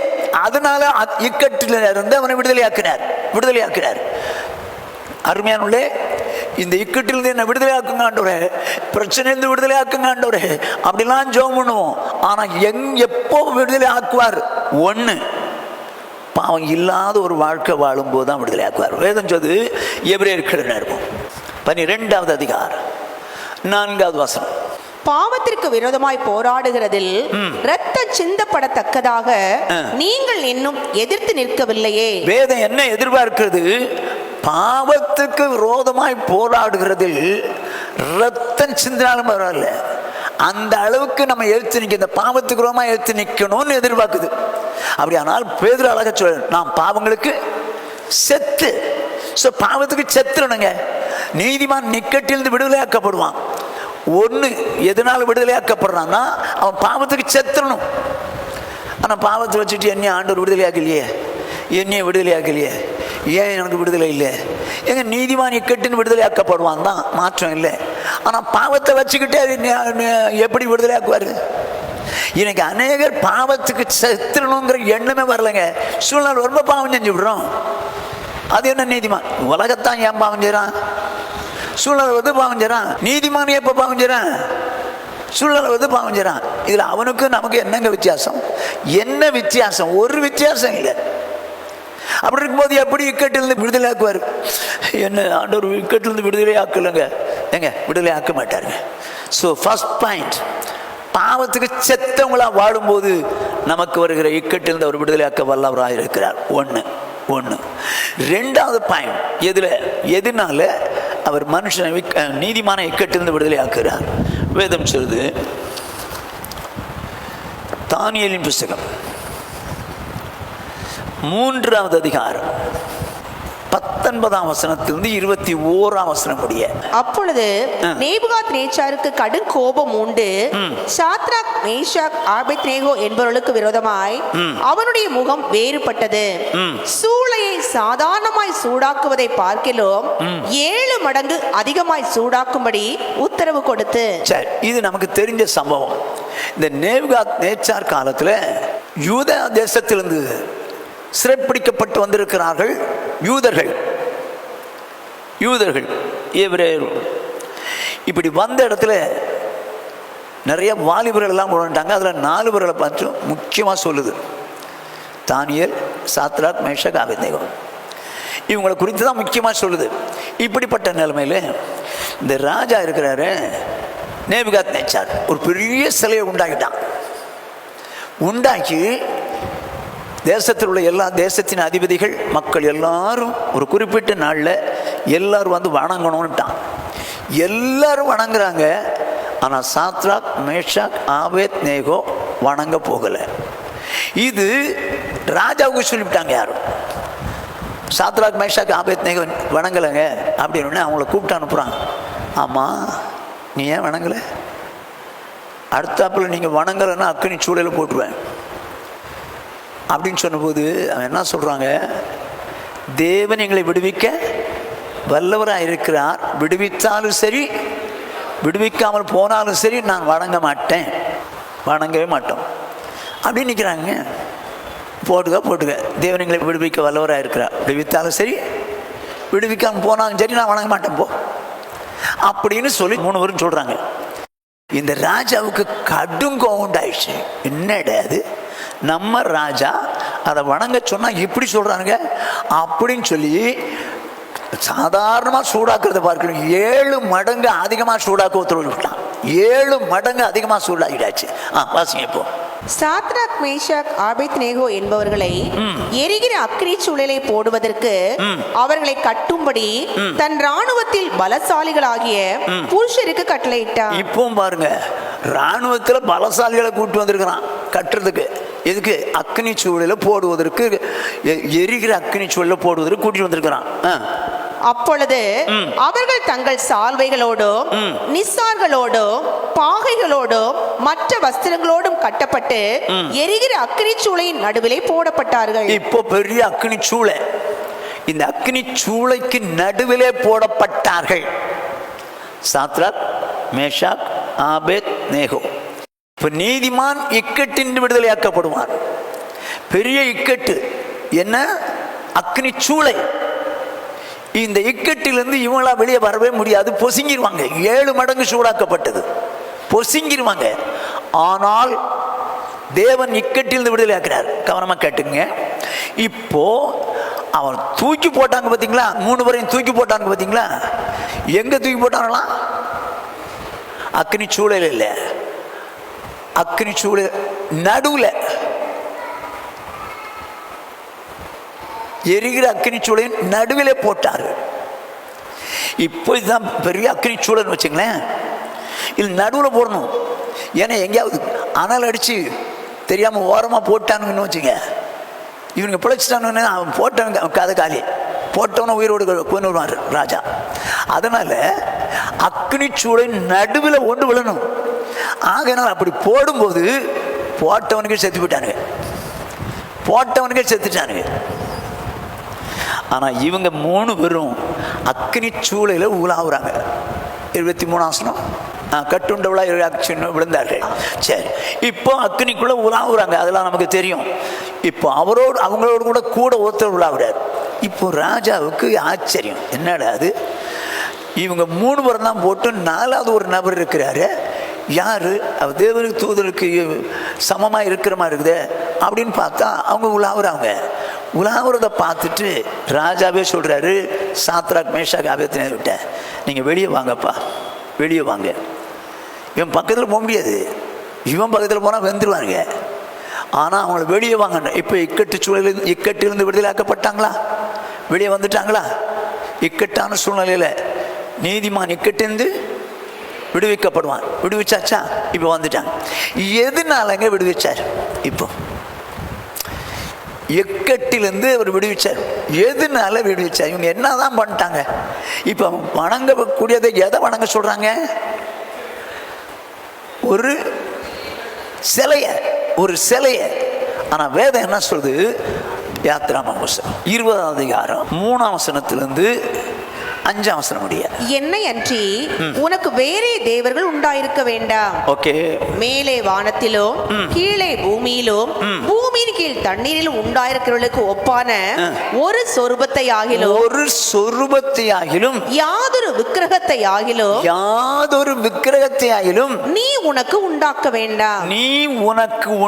B: அதனால இக்கட்டில் இருந்து அவனை விடுதலையாக்கினார். அருமையானே, இந்த இக்கட்டிலிருந்து என்ன விடுதலையாக்குங்க ஆண்டவரே, பிரச்சனையிலிருந்து விடுதலையாக்குங்க ஆண்டவரே அப்படிலாம் ஜெபம் பண்ணுவோம். ஆனால் எப்போ விடுதலை ஆக்குவார்? ஒன்று, பாவம் இல்லாத ஒரு வாழ்க்கை வாழும்போது தான் விடுதலை ஆக்குவார். வேதம் சொல்லுது, எபிரேயர் இருக்கும் 12வது அதிகாரம் 4வது வசனம்.
C: பாவத்திற்கு விரோதமாய் போராடுகிறதில் இரத்தம் சிந்தப்படத்தக்கதாக நீங்கள் இன்னும் எதிர்த்து நிற்கவில்லையே.
B: வேதம் என்ன எதிர்பார்க்கிறது? பாவத்துக்கு விரோதமாய் போராடுகிறதில் ரத்தம் சிந்தினாலும் பரவாயில்ல, அந்த அளவுக்கு நம்ம எழுத்து நிற்க, இந்த பாவத்துக்கு விரோதமாக எழுத்து நிற்கணும்னு எதிர்பார்க்குது. அப்படியானால் பேதுரு அழகா சொல்ல, நாம் பாவங்களுக்கு செத்து. ஸோ பாவத்துக்கு செத்துறணுங்க. நீதிமான் நிக்கட்டிலிருந்து விடுதலையாக்கப்படுவான். ஒன்று, எதனால விடுதலையாக்கப்படுறான்னா அவன் பாவத்துக்கு செத்துறணும். ஆனால் பாவத்தை வச்சுட்டு என்னைய ஆண்டவர் விடுதலையாக்கலையே, ஏன் எனக்கு விடுதலை இல்லை? எங்க நீதிமான் இக்கட்டுன்னு விடுதலையாக்கப்படுவான் தான், மாற்றம் இல்லை. ஆனால் பாவத்தை வச்சுக்கிட்டே எப்படி விடுதலையாக்குவார்? இன்னைக்கு அநேகர் பாவத்துக்கு செத்துறணுங்கிற எண்ணமே வரலைங்க. சூழ்நிலை ரொம்ப பாவம் செஞ்சு விடுறோம். அது என்ன நீதிமான்? உலகத்தான் ஏன் பாவம் செய்றான்? சூழ்நிலை வந்து பாவம் செய்றான். நீதிமான் எப்போ பாவம் செய்றான்? சூழ்நிலை வந்து பாவம் செய்றான். இதில் அவனுக்கு நமக்கு என்னங்க வித்தியாசம்? என்ன வித்தியாசம்? ஒரு வித்தியாசம் இல்லை. அப்படி இருக்கும்போது எப்படி இக்கட்டிலிருந்து விடுதலை ஆக்குவார்? என்ன ஆண்டவர் இக்கட்டிலிருந்து விடுதலை ஆக்கலைங்க, எங்க விடுதலை ஆக்க மாட்டாருங்க. ஸோ ஃபர்ஸ்ட் பாயிண்ட், பாவத்துக்கு செத்தவங்களா வாழும்போது நமக்கு வருகிற இக்கட்டிலிருந்து அவர் விடுதலை ஆக்க வல்லவராக இருக்கிறார். ஒன்று. ரெண்டாவது பாயிண்ட், எதனால அவர் மனுஷனை நீதிமான இக்கட்டிலிருந்து விடுதலை ஆக்குகிறார்? வேதம் சொல்லுது, தானியேலின் புஸ்தகம் 3வது அதிகாரம் 19ஆம் வசனத்திலிருந்து 21ஆம் வசனம் முடிய.
C: அப்பொழுது நேபுகாத்நேச்சாருக்கு கடும் கோபம் உண்டு. சாத்ராக், மேஷாக், ஆபேத்நேகோ என்பவர்களுக்கு விரோதமாய் அவனுடைய முகம் வேறுபட்டது. சூளையை சாதாரணமாய் சூடாக்குவதை பார்க்கிலும் 7 மடங்கு அதிகமாய் சூடாக்கும்படி உத்தரவு கொடுத்து.
B: சரி, இது நமக்கு தெரிஞ்ச சம்பவம். இந்த நேபுகாத்நேச்சார் காலத்தில் யூதா தேசத்திலிருந்து சிறைப்பிடிக்கப்பட்டு வந்திருக்கிறார்கள் யூதர்கள் எபிரேயர்கள். இப்படி வந்த இடத்துல நிறைய வாலிபர்கள் எல்லாம் கொண்டுட்டாங்க. அதில் 4 பேர்களை பார்த்து முக்கியமாக சொல்லுது, தானியேல், சாத்ராக், மேஷாக், ஆபேத்நேகோ. இவங்களை குறித்து தான் முக்கியமாக சொல்லுது. இப்படிப்பட்ட நிலைமையில் இந்த ராஜா இருக்கிறாரு நேபுகாத்நேச்சார், ஒரு பெரிய சிலையை உண்டாக்கி தேசத்தில் உள்ள எல்லா தேசத்தின் அதிபதிகள், மக்கள் எல்லாரும் ஒரு குறிப்பிட்ட நாளில் எல்லாரும் வந்து வணங்கணும்ட்டான். எல்லாரும் வணங்குறாங்க. ஆனால் சாத்ராக், மேஷாக், ஆபேத்நேகோ வணங்க போகலை. இது ராஜாவுக்கு சொல்லிவிட்டாங்க. யாரும் சாத்ராக், மேஷாக், ஆபேத்நேகோ வணங்கலைங்க அப்படின்னு அவங்கள கூப்பிட்டு அனுப்புகிறாங்க. ஆமாம், நீ ஏன் வணங்கலை? அடுத்தாப்பில் நீங்கள் வணங்கலைன்னா அக்கினி சூளையில் போட்டுருவேன்.
A: அப்படின்னு சொன்னபோது அவன் என்ன சொல்கிறாங்க, தேவன் எங்களை விடுவிக்க வல்லவராக இருக்கிறார், விடுவித்தாலும் சரி விடுவிக்காமல் போனாலும் சரி நான் வணங்க மாட்டேன், வணங்கவே மாட்டோம் அப்படின்னு நிற்கிறாங்க. போட்டுக்க தேவன் எங்களை விடுவிக்க வல்லவராக இருக்கிறார், விடுவித்தாலும் சரி விடுவிக்காமல் போனாலும் சரி நான் வணங்க மாட்டேன் போ அப்படின்னு சொல்லி 3 பேரும் சொல்கிறாங்க. இந்த ராஜாவுக்கு கடும் கோவம் உண்டாயிடுச்சு. என்னடா அது, நம்ம ராஜா அதை வணங்க சொன்னால் இப்படி சொல்கிறாங்க அப்படின்னு சொல்லி சாதாரணமாக சூடாக்குறத பார்க்கணும், 7 மடங்கு அதிகமாக சூடாக்க உத்தரவு விட்டான். 7 மடங்கு அதிகமாக சூடாகிடாச்சு. வாசிங்க இப்போ.
C: சாத்ராக் மேஷாக் ஆபேத்நேகோ என்பவர்களை எரிகிற அக்கினி சூழலை போடுவதற்கு அவர்களை கட்டும்படி தன் ராணுவத்தில் பலசாலிகளாகிய புருஷருக்கு கட்டளையிட்டான்.
A: இப்பவும் பாருங்க, ராணுவத்தில் பலசாலிகளை கூட்டு வந்திருக்கிறான் கட்டுறதுக்கு. எதுக்கு? அக்னி சூழல போடுவதற்கு, எரிகிற அக்னி சூழல போடுவதற்கு கூட்டிட்டு வந்திருக்கிறான்.
C: அப்பொழுது அவர்கள் தங்கள் சால்வைகளோடும் நிசார்களோடும் பாகைகளோடும் மற்ற வஸ்திரங்களோடும் கட்டப்பட்டு எரிகிற அக்கினி சூளையின் நடுவிலே போடப்பட்டார்கள்.
A: இப்போ பெரிய அக்கினி சூளை, இந்த அக்கினி சூளைக்கு நடுவிலே போடப்பட்டார்கள். Shadrach Meshach Abednego. இப்போ நீதிமான் இக்கட்டின் விடுதலையாக்கப்படுவான். பெரிய இக்கட்டு என்ன? அக்னி சூளை. இந்த இக்கட்டிலிருந்து இவங்களா வெளியே வரவே முடியாது, பொசுங்கிடுவாங்க. 7 மடங்கு சூடாக்கப்பட்டது, பொசுங்கிடுவாங்க. ஆனால் தேவன் இக்கட்டிலிருந்து விடுதலையாக்குறார். கவனமாக கேட்டுங்க. இப்போ அவன் தூக்கி போட்டாங்க பார்த்தீங்களா, 3 பேரையும் தூக்கி போட்டாங்க பார்த்தீங்களா? எங்க தூக்கி போட்டாங்களாம்? அக்னி சூழல் இல்லை, அக்னி சூழல் நடுவில், எரிகிற அக்னி சூழலின் நடுவிலே போட்டார். இப்போ இதுதான் பெரிய அக்னி சூழல்னு வச்சுங்களேன். இது நடுவில் போடணும். ஏன்னா எங்கேயாவது அனல் அடித்து தெரியாமல் ஓரமாக போட்டானுங்கன்னு வச்சுங்க, இவனுங்க பிழைச்சிட்டானுன்னு அவன் போட்டவங்க கதை காலி, போட்டவன உயிரோடு கொண்டு வருவார் ராஜா. அதனால் அக்னி சூழலின் நடுவில் ஒன்று விழணும். ஆகையினால் அப்படி போடும்போது போட்டவனுக்கே செத்து போயிட்டானுங்க, போட்டவனுக்கே செத்துட்டானுங்க. ஆனால் இவங்க 3 பேரும் அக்னி சூளையில் உலாவுறாங்க. 23 கட்டுண்டவளா விழுந்தார்கள். சரி, இப்போ அக்னிக்குள்ளே உலாவுறாங்க, அதெல்லாம் நமக்கு தெரியும். இப்போ அவங்களோடு கூட ஒருத்தர் உலாவுறார். இப்போ ராஜாவுக்கு ஆச்சரியம், என்னடா அது, இவங்க 3 பேர் தான் போட்டு 4வது ஒரு நபர் இருக்கிறாரு, யார் அவர் தேவனுக்கு தூதருக்கு சமமாக இருக்கிற மாதிரி இருக்குது அப்படின்னு பார்த்தா அவங்க உலாவுறாங்க. உலாவுறதை பார்த்துட்டு ராஜாவே சொல்கிறாரு, சாத்ராக் மேஷாக் ஆபேத்நேகோ விட்ட நீங்கள் வெளியே வாங்கப்பா, வெளியே வாங்க. இவன் பக்கத்தில் போக முடியாது, இவன் பக்கத்தில் போனால் வெந்துருவாங்க. ஆனால் அவங்கள வெளியே வாங்க. இப்போ இக்கட்டிலிருந்து விடுதலாக்கப்பட்டாங்களா? வெளியே வந்துட்டாங்களா? இக்கட்டான சூழ்நிலையில் நீதிமான் இக்கட்டிருந்து விடுவிக்கப்படுவான். விடுவிச்சாச்சா? இப்போ வந்துட்டாங்க. எதுனாலங்க விடுவிச்சார்? இப்போ இக்கட்டிலிருந்து அவர் விடுவிச்சார். எதுனால விடுவிச்சார்? இவங்க என்னதான் பண்ணிட்டாங்க? இப்போ வணங்கக்கூடியதை எதை வணங்க சொல்றாங்க? ஒரு சிலைய, ஒரு சிலைய. ஆனா வேதம் என்ன சொல்லுது? யாத்திராகமம் 20ஆம் அதிகாரம் 3ஆம் வசனத்திலிருந்து 5ஆம் வசனம் முடிய,
C: என்னை அன்றி உனக்கு வேறே தேவர்கள் உண்டாயிருக்க வேண்டாம்.
A: ஓகே.
C: மேலே வானத்திலும் கீழே பூமியிலும் பூமியின் கீழ் தண்ணீரிலும் உண்டாயிருக்கிறவர்களுக்கு ஒப்பான ஒரு சொரூபத்தை ஆகிலும் யாதொரு விக்கிரகத்தை ஆகிலும் நீ உனக்கு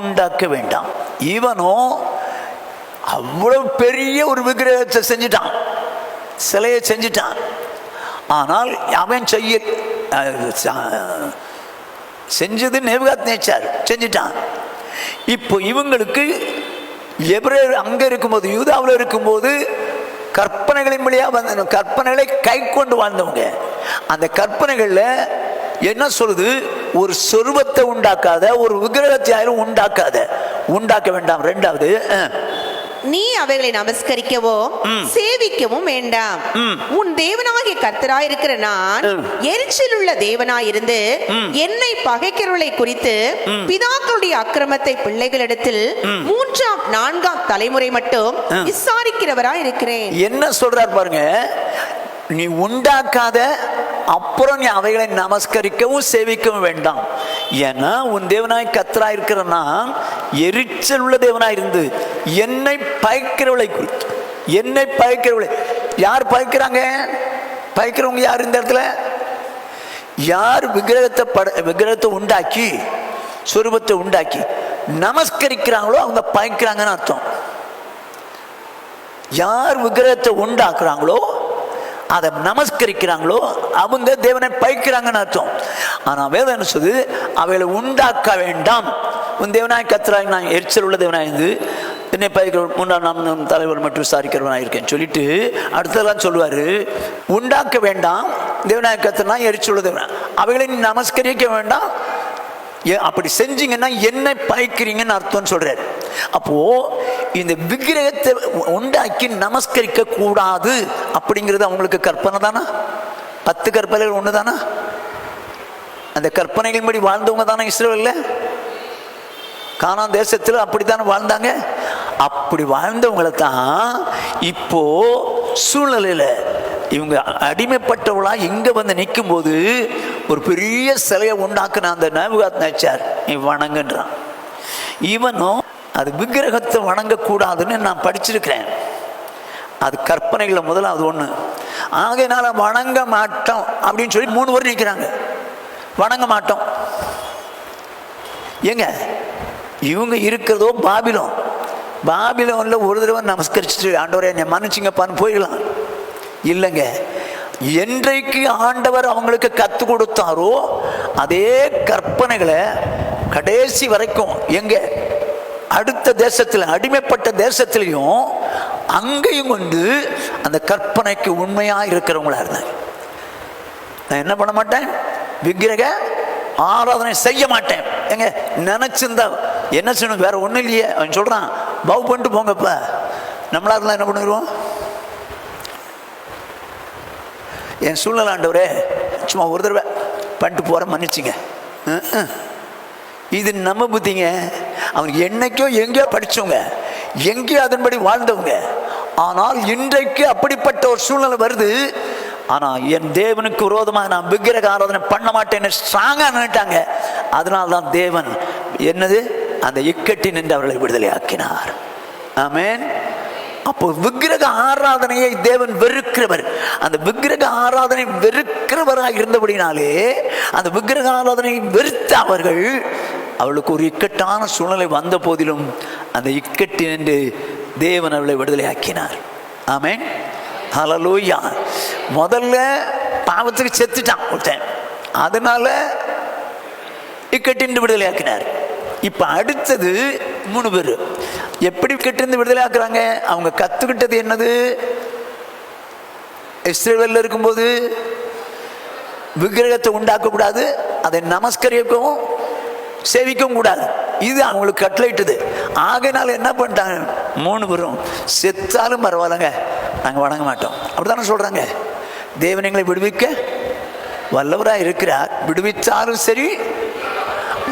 C: உண்டாக்க வேண்டாம். இவனோ அவ்வளவு பெரிய ஒரு விக்கிரகத்தை செஞ்சுட்டான், சிலையை செஞ்சுட்டான். ஆனால் அவன் செஞ்சது நேபுகாத்நேச்சார் செஞ்சுட்டான். இப்போ இவங்களுக்கு எபிரேயர் அங்கே இருக்கும்போது, யூதாவில் இருக்கும்போது கற்பனைகளின் வழியாக வந்த கற்பனைகளை கை கொண்டு வாழ்ந்தவங்க. அந்த கற்பனைகளில் என்ன சொல்லுது? ஒரு சொரூபத்தை உண்டாக்காத, ஒரு விக்கிரகத்தை உண்டாக்க வேண்டாம். 2வது நீ அவைகளை நமஸ்கரிக்கவும் சேவிக்கவும் வேண்டாம். உன் தேவனாகிய கர்த்தராயிருக்கிற நான் எரிச்சல் உள்ள தேவனாயிருந்து என்னை பகைக்கிறவர்களை குறித்து பிதாக்களுடைய அக்கிரமத்தை பிள்ளைகளிடத்தில் 3ஆம் 4ஆம் தலைமுறை மட்டும் விசாரிக்கிறவராய் இருக்கிறேன்.
B: என்ன சொல்றார் பாருங்க, நீ உண்டாக்காத அப்புறம் நீ அவைகளை நமஸ்கரிக்கவும் சேவிக்கவும் வேண்டாம். ஏன்னா உன் தேவனாய் கர்த்தராய் இருக்கிற நான் எரிச்சல் உள்ள தேவனாய் இருந்து என்னை பகைக்கிறவளை குறித்து, என்னை பகைக்கிறவளை யார் பகைக்கிறாங்க? பகைக்கிறவங்க யார் இந்த இடத்துல? யார் விக்கிரகத்தை உண்டாக்கி சொரூபத்தை உண்டாக்கி நமஸ்கரிக்கிறாங்களோ அவங்க பகைக்கிறாங்கன்னு அர்த்தம். யார் விக்கிரகத்தை உண்டாக்குறாங்களோ அதை நமஸ்கரிக்கிறாங்களோ அவங்க தேவனை பகைக்கிறாங்கன்னு அர்த்தம். ஆனால் வேதம் என்ன சொல்லுது? அவைகளை உண்டாக்க வேண்டாம். உன் தேவனாய் கர்த்தராய் நான் எரிச்சல் உள்ள தேவனாய் இருந்து என்னை பகைக்கிற 3ஆம் தலைவர் மட்டும் விசாரிக்கிறவனாக இருக்கேன்னு சொல்லிட்டு அடுத்ததெல்லாம் சொல்லுவார். உண்டாக்க வேண்டாம், தேவனாய் கர்த்தர் நான் எரிச்சல் உள்ள தேவனாய், அவைகளை நமஸ்கரிக்க வேண்டாம். அப்படி செஞ்சீங்கன்னா என்னை பகைக்கிறீங்கன்னு அர்த்தம்னு சொல்றாரு. அப்போ இந்த விக்கிரகத்தை உண்டாக்கி நமஸ்கரிக்க கூடாது அப்படிங்கிறது அவங்களுக்கு கற்பனை தானா? 10 கற்பனைகள் ஒன்று தானா? அந்த கற்பனைகள் படி வாழ்ந்தவங்க தானே இஸ்ரவேல்ல? கானான் தேசத்தில் அப்படித்தானே வாழ்ந்தாங்க. அப்படி வாழ்ந்தவங்களை தான் இப்போ சூழ்நிலையில் இவங்க அடிமைப்பட்டவளா இங்க வந்து நிற்கும் போது ஒரு பெரிய சிலையை உண்டாக்குன அந்த நேபுகாத்நேச்சார் நீ வணங்குன்றான். இவனும் அது விக்கிரகத்தை வணங்கக்கூடாதுன்னு நான் படிச்சிருக்கிறேன். அது கற்பனைகளை முதல்ல ஒன்று. ஆகையினால வணங்க மாட்டோம் அப்படின்னு சொல்லி 3 பேர் நிற்கிறாங்க. வணங்க மாட்டோம் ஏங்க, இவங்க இருக்கிறதோ பாபிலோன். பாபிலோன்ல ஒரு தடவை நமஸ்கரிச்சுட்டு ஆண்டவரே என்னை மன்னிச்சிங்கப்பான்னு போயிடலாம். இல்லைங்க, என்றைக்கு ஆண்டவர் அவங்களுக்கு கற்றுக் கொடுத்தாரோ அதே கற்பனைகளை கடைசி வரைக்கும் எங்க அடுத்த தேசத்தில் அடிமைப்பட்ட தேசத்திலையும் அங்கேயும் கொண்டு அந்த கற்பனைக்கு உண்மையாக இருக்கிறவங்களா இருந்தாங்க. நான் என்ன பண்ண மாட்டேன், விக்கிரக ஆராதனை செய்ய மாட்டேன். எங்க நினைச்சிருந்தா என்ன செய்யணும், வேற ஒன்றும் இல்லையே. அவன் சொல்றான் பவு பண்ணிட்டு போங்கப்ப. நம்மளா இருந்தா என்ன பண்ணிடுவோம்? என் சூழ்நிலை ஆண்டவரே சும்மா ஒரு தடவை பண்ணிட்டு போற மன்னிச்சிங்க. இது நம்ம புத்திங்க. அவங்க என்னைக்கோ எங்கேயோ படிச்சவங்க, எங்கேயோ அதன்படி வாழ்ந்தவங்க. ஆனால் இன்றைக்கு அப்படிப்பட்ட ஒரு சூழ்நிலை வருது. ஆனால் என் தேவனுக்கு விரோதமாக நான் விக்கிரக ஆராதனை பண்ண மாட்டேன்னு ஸ்ட்ராங்காக நின்னுட்டாங்க. அதனால தான் தேவன் என்னது அந்த இக்கட்டி நின்று அவர்களை விடுதலை ஆக்கினார். ஆமென். அப்போ விக்கிரக ஆராதனையை தேவன் வெறுக்கிறவர். அந்த விக்கிரக ஆராதனை வெறுக்கிறவராக இருந்தபடினாலே அந்த விக்கிரக ஆராதனை வெறுத்த அவளுக்கு ஒரு இக்கட்டான சூழ்நிலை வந்த போதிலும் அந்த இக்கட்டி நின்று தேவன் அவளை விடுதலை ஆக்கினார். ஆமென். ஹல்லேலூயா. முதல்ல பாவத்துக்கு செத்துட்டான் ஒருத்தன், அதனால இக்கட்டின்று விடுதலை ஆக்கினார். இப்ப அடுத்தது 3 பேர் எப்படி கட்டிருந்து விடுதலை ஆக்குறாங்க? அவங்க கத்துக்கிட்டது என்னது? இஸ்ரவேல்ல இருக்கும்போது விக்கிரகத்தை உண்டாக்க கூடாது, அதை நமஸ்கரிக்கவும் சேவிக்கவும் கூடாது. இது அவங்களுக்கு கட்டளையிட்டது. ஆகையினால என்ன பண்ணிட்டாங்க? 3 பேரும் செத்தாலும் பரவாயில்லங்க, நாங்கள் வணங்க மாட்டோம் அப்படித்தானே சொல்றாங்க. தேவன் எங்களை விடுவிக்க வல்லவராக இருக்கிறார். விடுவிச்சாலும் சரி,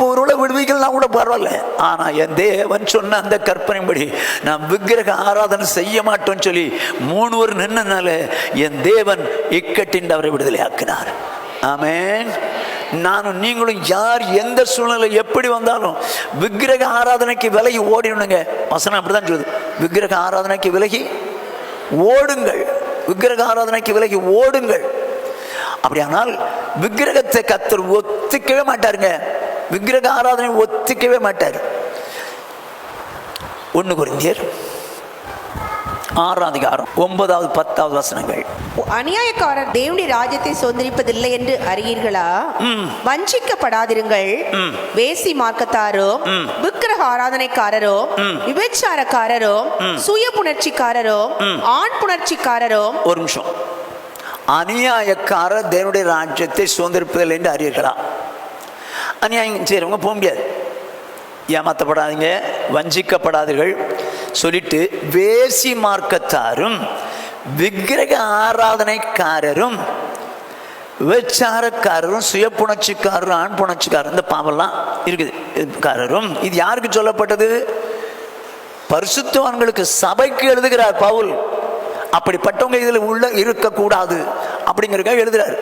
B: ஒருவேளை விடுவிக்கலாம் கூட பரவாயில்ல. ஆனா என் தேவன் சொன்ன அந்த கற்பனைப்படி நான் விக்கிரக ஆராதனை செய்ய மாட்டோம்னு சொல்லி 3 பேர் நின்னனால என் தேவன் இக்கட்டின் அவரை விடுதலை ஆக்கினார். ஆமென். நானும் நீங்களும் யார் எந்த சூழ்நிலை எப்படி வந்தாலும் விக்கிரக ஆராதனைக்கு விலகி ஓடினுங்க. வசனம் அப்படிதான் சொல்லுது, விக்கிரக ஆராதனைக்கு விலகி ஓடுங்கள், விக்கிரக ஆராதனைக்கு விலகி ஓடுங்கள். அப்படியானால் விக்கிரகத்தை கர்த்தர் ஒத்துக்கவே மாட்டாருங்க. விக்கிரக ஆராதனை ஒத்துக்கவே மாட்டார். 1 கொரிந்தியர் 6:9-10 வசனங்கள்.
C: அநியாயக்காரர் தேவனுடைய ராஜ்யத்தை சுதந்திரிப்பதில்லை என்று அறியீர்களா? வஞ்சிக்கப்படாதிருங்கள். வேசி மார்க்கத்தாரும் விக்கிரக ஆராதனைக்காரரும் விபச்சாரக்காரரும் சுய புணர்ச்சிக்காரரும் ஆண் புணர்ச்சிக்காரரும்.
B: ஒரு நிமிஷம். அநியாயக்காரர் தேவனுடைய ராஜ்யத்தை சுதந்திரிப்பதில்லை என்று அறியீர்களா? அநியாயம் செய்கிறவங்க போக முடியாது. ஏமாற்றப்படாதீங்க, வஞ்சிக்கப்படாதீர்கள், சொல்லிட்டு வேசி மார்க்கத்தாரும் விக்கிரக ஆராதனைக்காரரும் விபச்சாரக்காரரும் சுயப்புணர்ச்சிக்காரரும் ஆண் புணர்ச்சிக்காரரும் இந்த பாவெல்லாம் இருக்குது காரரும். இது யாருக்கு சொல்லப்பட்டது? பரிசுத்தவான்களுக்கு, சபைக்கு எழுதுகிறார் பவுல். அப்படிப்பட்டவங்க இதில் உள்ள இருக்கக்கூடாது அப்படிங்கிறதுக்காக எழுதுறார்.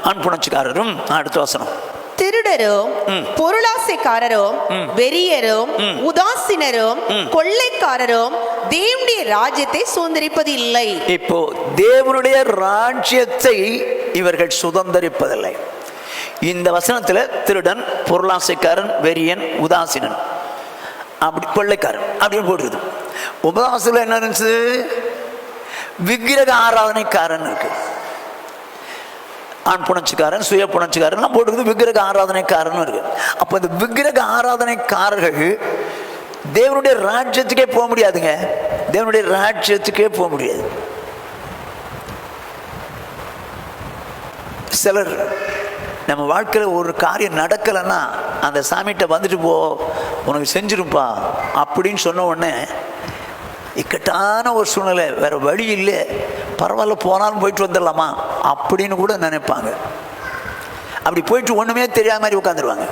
B: ஆண் புணர்ச்சிக்காரரும். அடுத்த வசனம்,
C: திருடரும் பொருளாசைக்காரரும் வெறியரும் உதாசீனரும் கொள்ளைக்காரரும் தேவனுடைய ராஜ்யத்தை சுதந்தரிப்பது இல்லை.
B: இப்போ தேவனுடைய ராஜ்யத்தை இவர்கள் சுதந்தரிப்பதில்லை. இந்த வசனத்துல திருடன், பொருளாசைக்காரன், வெறியன், உதாசீனன், அப்படி கொள்ளைக்காரன் அப்படின்னு போட்டுருது. உபதாசத்துல என்ன இருந்துச்சு? விக்கிரக ஆராதனைக்காரன் இருக்கு. ஆண் புணர்ச்சிக்காரன், சுய புணர்ச்சிக்காரன் போட்டுருக்குது. விக்கிரக ஆராதனைக்காரன் இருக்கு. அப்போ இந்த விக்கிரக ஆராதனைக்காரர்கள் தேவனுடைய ராஜ்யத்துக்கே போக முடியாதுங்க. தேவனுடைய ராஜ்யத்துக்கே போக முடியாது. சிலர் நம்ம வாழ்க்கையில் ஒரு காரியம் நடக்கலைன்னா அந்த சாமிகிட்ட வந்துட்டு போ, உனக்கு செஞ்சிருப்பா அப்படின்னு சொன்ன உடனே இக்கட்டான ஒரு சூழ்நிலை, வேற வழி இல்லை, பரவாயில்ல போனாலும் போயிட்டு வந்துடலாமா அப்படின்னு கூட நினைப்பாங்க. அப்படி போயிட்டு ஒன்றுமே தெரியாத மாதிரி உட்காந்துருவாங்க.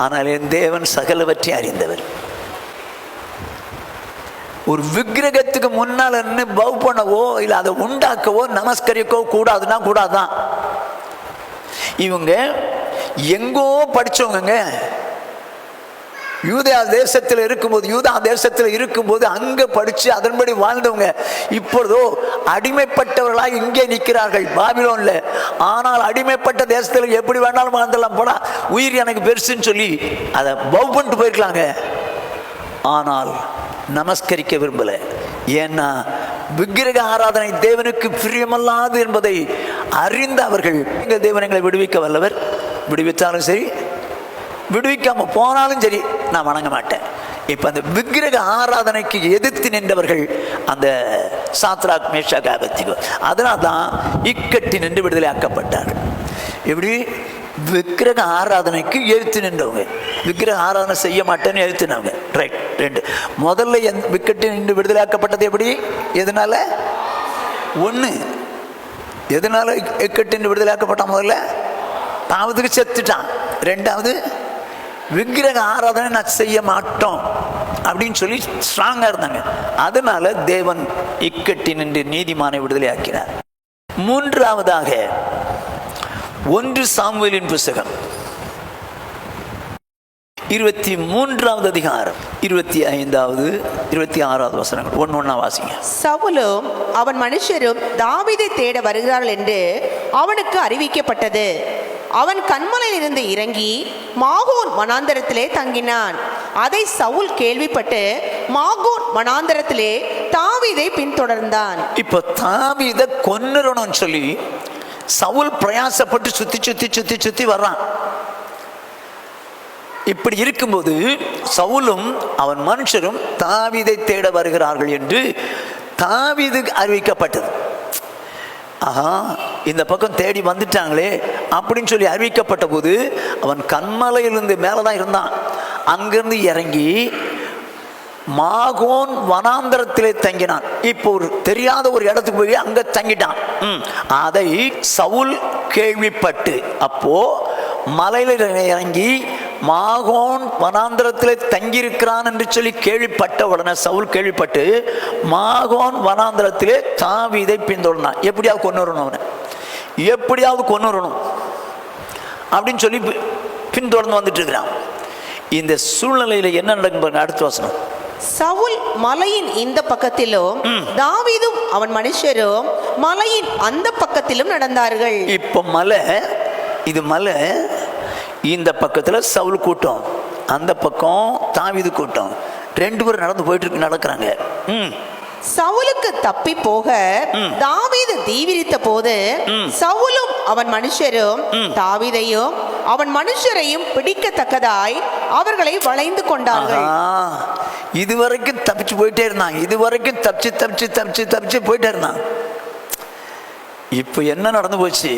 B: ஆனால் என் தேவன் சகலவற்றை அறிந்தவர். ஒரு விக்கிரகத்துக்கு முன்னால் நின்று பவ் பண்ணவோ இல்லை அதை உண்டாக்கவோ நமஸ்கரிக்கவோ கூடாதுன்னா கூடாதுதான். இவங்க எங்கோ படித்தவங்க, யூதா தேசத்தில் இருக்கும்போது அங்கே படித்து அதன்படி வாழ்ந்தவங்க இப்பொழுதோ அடிமைப்பட்டவர்களாக இங்கே நிற்கிறார்கள் பாபிலோன்ல. ஆனால் அடிமைப்பட்ட தேசத்தில் எப்படி வேணாலும் வாழ்ந்தலாம், போனா உயிர் எனக்கு பெருசுன்னு சொல்லி அதை பவ் பண்ணிட்டு போயிருக்கலாங்க. ஆனால் நமஸ்கரிக்க விரும்பல. ஏன்னா விக்கிரக ஆராதனை தேவனுக்கு பிரியமல்லாது என்பதை அறிந்த அவர்கள், எங்கள் தேவன் எங்களை விடுவிக்க வல்லவர், விடுவித்தாலும் சரி விடுவிக்காம போனாலும் சரி நான் வணங்க மாட்டேன். இப்ப அந்த விக்கிரக ஆராதனைக்கு எதிர்த்து நின்றவர்கள் அந்த சாத்ராக், மேஷாக், ஆபேத்நேகோ. அதனால தான் இக்கட்டி நின்று விடுதலை ஆக்கப்பட்டார்கள். எப்படி? விக்கிரக ஆராதனைக்கு எதிர்த்து நின்றவங்க, விக்கிரக ஆராதனை செய்ய மாட்டேன்னு எதிர்த்துனவங்க. ரைட். ரெண்டு. முதல்ல விக்கெட்டு நின்று விடுதலை ஆக்கப்பட்டது எப்படி? எதனால? ஒன்று, எதனால இக்கட்டு நின்று விடுதலை ஆக்கப்பட்டான்? முதல்ல பாவத்துக்கு செத்துட்டான். ரெண்டாவது, விக்கிரக ஆராதனை நான் செய்ய மாட்டோம் அப்படின்னு சொல்லி ஸ்ட்ராங்கா இருந்தாங்க. அதனால தேவன் இக்கட்டி நின்று நீதிமானை விடுதலை ஆக்கினார். மூன்றாவதாக 1 சாமுவேலின் புத்தகம் 23வது அதிகாரம் 25வது 26வது வசனங்கள். ஒண்ணா வாசிங்க.
C: சவுலும் அவன் மனுஷரும் தாவீதை தேட வருகிறார்கள் என்று அவனுக்கு அறிவிக்கப்பட்டது. அவன் கன்மலையில் இருந்து இறங்கி மாகோன் வனாந்தரத்திலே தங்கினான். அதை சவுல் கேள்விப்பட்டு மாகோன் வனாந்தரத்திலே தாவீதை பின்தொடர்ந்தான்.
B: இப்ப தாவீதை கொன்னுறணும்னு சொல்லி சவுல் பிரயாசப்பட்டு சுத்தி வர்றான். இப்படி இருக்கும்போது சவுலும் அவன் மனுஷரும் தாவீதை தேட வருகிறார்கள் என்று தாவீதுக்கு அறிவிக்கப்பட்டது. ஆஹா, இந்த பக்கம் தேடி வந்துட்டாங்களே அப்படின்னு சொல்லி அறிவிக்கப்பட்ட போது அவன் கன்மலையிலிருந்து மேலதான் இருந்தான். அங்கிருந்து இறங்கி மாகோன் வனாந்தரத்திலே தங்கினான். இப்போ ஒரு தெரியாத ஒரு இடத்துக்கு போய் அங்க தங்கிட்டான். அதை சவுல் கேள்விப்பட்டு, அப்போ மலையில இறங்கி மாகோன் வனாந்தரத்திலே தங்கியிருக்கிறான் என்று சொல்லி கேள்விப்பட்ட உடனே சவுல் கேள்விப்பட்டு மாகோன் வனாந்தரத்திலே தாவீதை பின்தொடர்ந்தான். எப்படியாவது கொன்னுறணும், அவனை எப்படியாவது கொன்னுறணும் அப்படின்னு சொல்லி பின்தொடர்ந்து வந்துட்டு இருக்கிறான். இந்த சூழ்நிலையில என்ன நடக்கும் பாருங்க. அடுத்த வசனம்.
C: சவுல் மலையின் இந்த பக்கத்திலும் தாவீதும் அவன் மனுஷரும் மலையின் அந்த பக்கத்திலும் நடந்தார்கள்.
B: இப்ப மலை, இது மலை, இந்த பக்கத்துல சவுல் கூட்டம், அந்த பக்கம் தாவீது கூட்டம், ரெண்டு பேரும் நடந்து போயிட்டு நடக்கிறாங்க.
C: சவுலுக்கு தப்பி போக தாவீது தீவிரித்த போது சவுலும் அவன் மனுஷரும் தாவீதையும் அவன் மனுஷரையும் பிடிக்கத்தக்கதாய் அவர்களை வளைந்து கொண்டார்கள்.
B: இதுவரைக்கும் தப்பிச்சு போயிட்டே இருந்தான். இதுவரைக்கும் தப்பிச்சு போயிட்டே இருந்தான். இப்ப என்ன நடந்து போச்சு?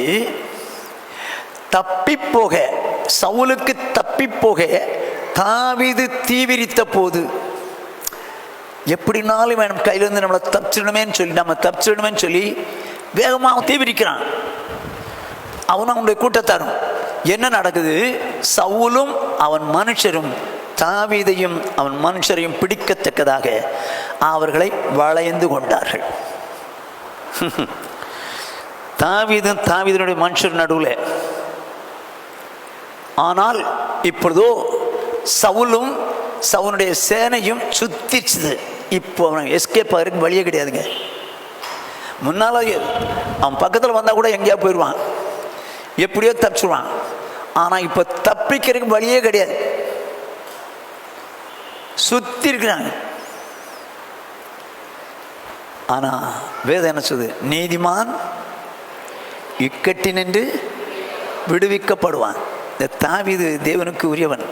B: தப்பி போக, சவுலுக்கு தப்பி போக தாவீது தீவிரித்த போது எப்படினாலும் வேணும் கையிலேருந்து நம்மளை தப்பிச்சிடணுமேன்னு சொல்லி வேகமாக தீவிரிக்கிறான். அவனும் அவனுடைய கூட்டத்தாரும். என்ன நடக்குது? சவுலும் அவன் மனுஷரும் தாவீதையும் அவன் மனுஷரையும் பிடிக்கத்தக்கதாக அவர்களை வளைந்து கொண்டார்கள். தாவீதனுடைய மனுஷர் நடுவில். ஆனால் இப்பொழுதோ சவுலும் சவுனுடைய சேனையும் சுத்திச்சுது. இப்போ அவன் எஸ்கேப் ஆகிறதுக்கு வழியே கிடையாதுங்க. முன்னால் அவன் பக்கத்தில் வந்தால் கூட எங்கேயா போயிடுவான், எப்படியோ தப்பிச்சுடுவான். ஆனால் இப்போ தப்பிக்கிறதுக்கு வழியே கிடையாது, சுத்தி இருக்கிறாங்க. ஆனால் வேதம் என்ன சொல்லுது? நீதிமான் இக்கட்டினின்று விடுவிக்கப்படுவான். இந்த தாவீது தேவனுக்கு உரியவன்.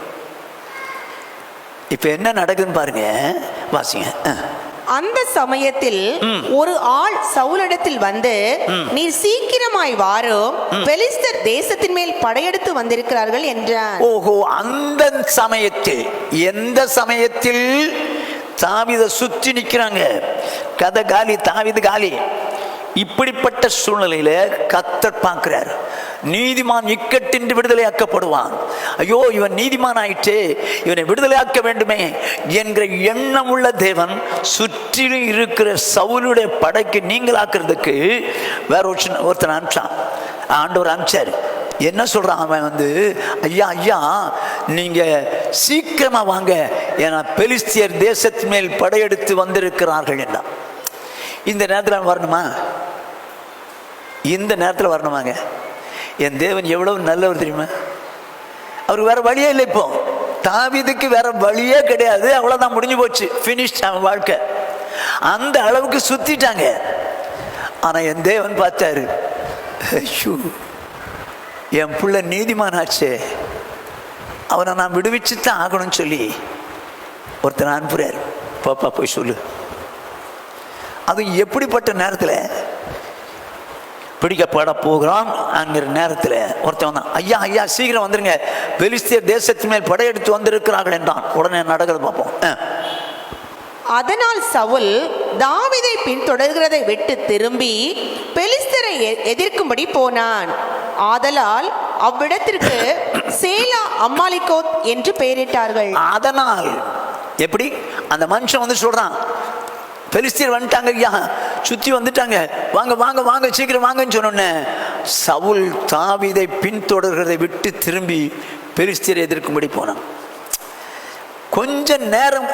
B: இப்ப என்ன நடக்குதுன்னு பாருங்க, வாசிங்க.
C: அந்த சமயத்தில் ஒரு ஆள் சவுலிடத்தில் வந்து, நீ சீக்கிரமாய் வாரும், பெலிஸ்தர் தேசத்தின் மேல் படையெடுத்து வந்திருக்கிறார்கள் என்றான்.
B: ஓஹோ, அந்த சமயத்தில், எந்த சமயத்தில்? தாவீதை சுற்றி நிற்கிறாங்க, கதை காலி, தாவீது காலி. இப்படிப்பட்ட சூழ்நிலையில கர்த்தர் பார்க்கிறார். நீதிமான் இக்கட்டின்றி விடுதலையாக்கப்படுவான். ஐயோ, இவன் நீதிமான் ஆயிற்றே, இவனை விடுதலையாக்க வேண்டுமே என்கிற எண்ணம் உள்ள தேவன் சுற்றிலும் இருக்கிற சவுலுடைய படைக்கு நீங்களாக்குறதுக்கு வேற ஒருத்தன் அனுப்பிச்சான். ஆண்டவர் அனுப்பிச்சார். என்ன சொல்றான் அவன் வந்து? ஐயா ஐயா, நீங்க சீக்கிரமா வாங்க, ஏன்னா பெலிஸ்தியர் தேசத்தின் மேல் படையெடுத்து வந்திருக்கிறார்கள் என்றான். இந்த நேரத்தில் வரணுமா? இந்த நேரத்தில் வரணுமாங்க? என் தேவன் எவ்வளவு நல்லவர் தெரியுமா? அவருக்கு வேற வழியே இல்லை. இப்போ தாவீதுக்கு வேற வழியே கிடையாது, அவ்வளோதான், முடிஞ்சு போச்சு, ஃபினிஷ் அவன் வாழ்க்கை. அந்த அளவுக்கு சுத்திட்டாங்க. ஆனால் என் தேவன் பார்த்தாரு, ஐயோ, என் பிள்ளை நீதிமானாச்சே, அவனை நான் விடுவிச்சு தான் ஆகணும்னு சொல்லி ஒருத்தர் அனுப்புறாரு. பாப்பா போய் சொல்லு. அது எப்படிப்பட்ட நேரத்தில் பிடிக்கப்பட போகிறான் என்கிற நேரத்தில் ஒருத்தன் வந்தான். ஐயா ஐயா, சீக்கிரம் வந்துருங்க, பெலிஸ்தியர் தேசத்தின் மேல் படையெடுத்து வந்திருக்கிறார்கள் என்றான். உடனே நடக்கிறது பார்ப்போம்.
C: அதனால் சவுல் தாவீதை பின்தொடர்கிறதை விட்டு திரும்பி பெலிஸ்தரை எதிர்க்கும்படி போனான். ஆதலால் அவ்விடத்திற்கு சேலா அம்மாலிகோத் என்று பெயரிட்டார்கள்.
B: அதனால் எப்படி? அந்த மனுஷன் வந்து சொல்றான், பெலிஸ்தியர் வந்துட்டாங்க ஐயா, சுத்தி வந்துட்டாங்க, வாங்க வாங்க வாங்க, சீக்கிரம் வாங்கன்னு சொன்னோன்னே சவுல் தாவீதை பின்தொடர்கிறதை விட்டு திரும்பி பெலிஸ்தியரை எதிர்க்கும்படி போனான். கொஞ்ச நேரம்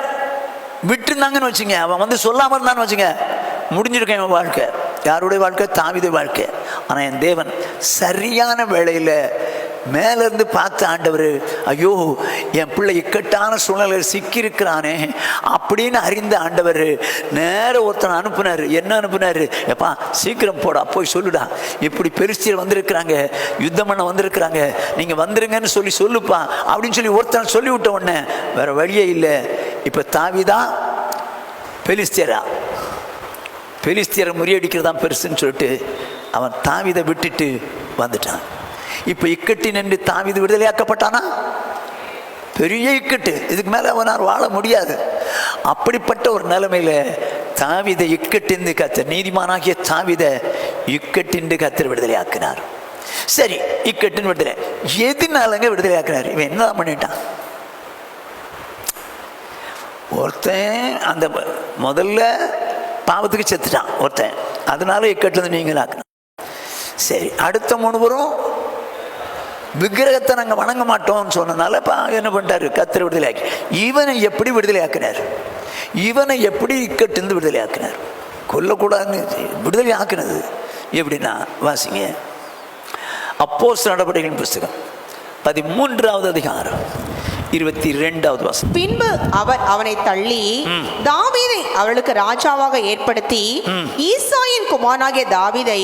B: விட்டுருந்தாங்கன்னு வச்சுங்க, அவன் வந்து சொல்லாம இருந்தான்னு வச்சுங்க, முடிஞ்சிருக்கேன் என் வாழ்க்கை. யாருடைய வாழ்க்கை? தாவீது வாழ்க்கை. ஆனால் என் தேவன் சரியான வேளையில் மேலேருந்து பார்த்த ஆண்டவர், ஐயோ, என் பிள்ளை இக்கட்டான சூழ்நிலையில் சிக்கியிருக்கிறானே அப்படின்னு அறிந்த ஆண்டவர் நேர ஒருத்தனை அனுப்புனார். என்ன அனுப்புனார்? எப்பா, சீக்கிரம் போடா, போய் சொல்லுடா, இப்படி பெலிஸ்தியர் வந்திருக்கிறாங்க, யுத்தம் பண்ண வந்திருக்கிறாங்க, நீங்கள் வந்துருங்கன்னு சொல்லுப்பா அப்படின்னு சொல்லி ஒருத்தனை சொல்லிவிட்ட உடனே வேற வழியே இல்லை. இப்போ தாவீதா பெலிஸ்தியரா? பெலிஸ்தியரை முறியடிக்கிறதா பெருசுன்னு சொல்லிட்டு அவன் தாவீதை விட்டுட்டு வந்துட்டான். இப்போ இக்கட்டி நின்று தாவீது விடுதலையாக்கப்பட்டானா? பெரிய இக்கட்டு, இதுக்கு மேலே அவனால் வாழ முடியாது. அப்படிப்பட்ட ஒரு நிலைமையில தாவீதை இக்கட்டிந்து கர்த்தர், நீதிமானாகிய தாவீதை இக்கட்டின்று கர்த்தர் விடுதலையாக்கினார். சரி, இக்கட்டின்னு விடுதலை எதுனாலங்க விடுதலையாக்கினார்? இவன் என்னதான் பண்ணிட்டான்? ஒருத்தன் அந்த முதல்ல பாவத்துக்கு செத்துட்டான் ஒருத்தன், அதனால இக்கட்டிலிருந்து நீங்களாக்கணும். சரி, அடுத்த 3 பேரும் விக்கிரகத்தை நாங்கள் வணங்க மாட்டோம்னு சொன்னதுனால என்ன பண்ணிட்டாரு? கர்த்தர் விடுதலையாக்கி. இவனை எப்படி விடுதலையாக்கினார்? இவனை எப்படி இக்கட்டிருந்து விடுதலையாக்கினார்? கொல்லக்கூடாதுன்னு விடுதலை ஆக்கினது எப்படின்னா, வாசிங்க அப்போஸ்தலர் நடபடிகளின் புஸ்தகம் 13வது அதிகாரம் 22வது வசனம்.
C: பின்பு அவர் அவனை தள்ளி தாவீதை அவளுக்கு ராஜாவாக ஏற்படுத்தி, ஈசாயின் குமாரனாகிய தாவீதை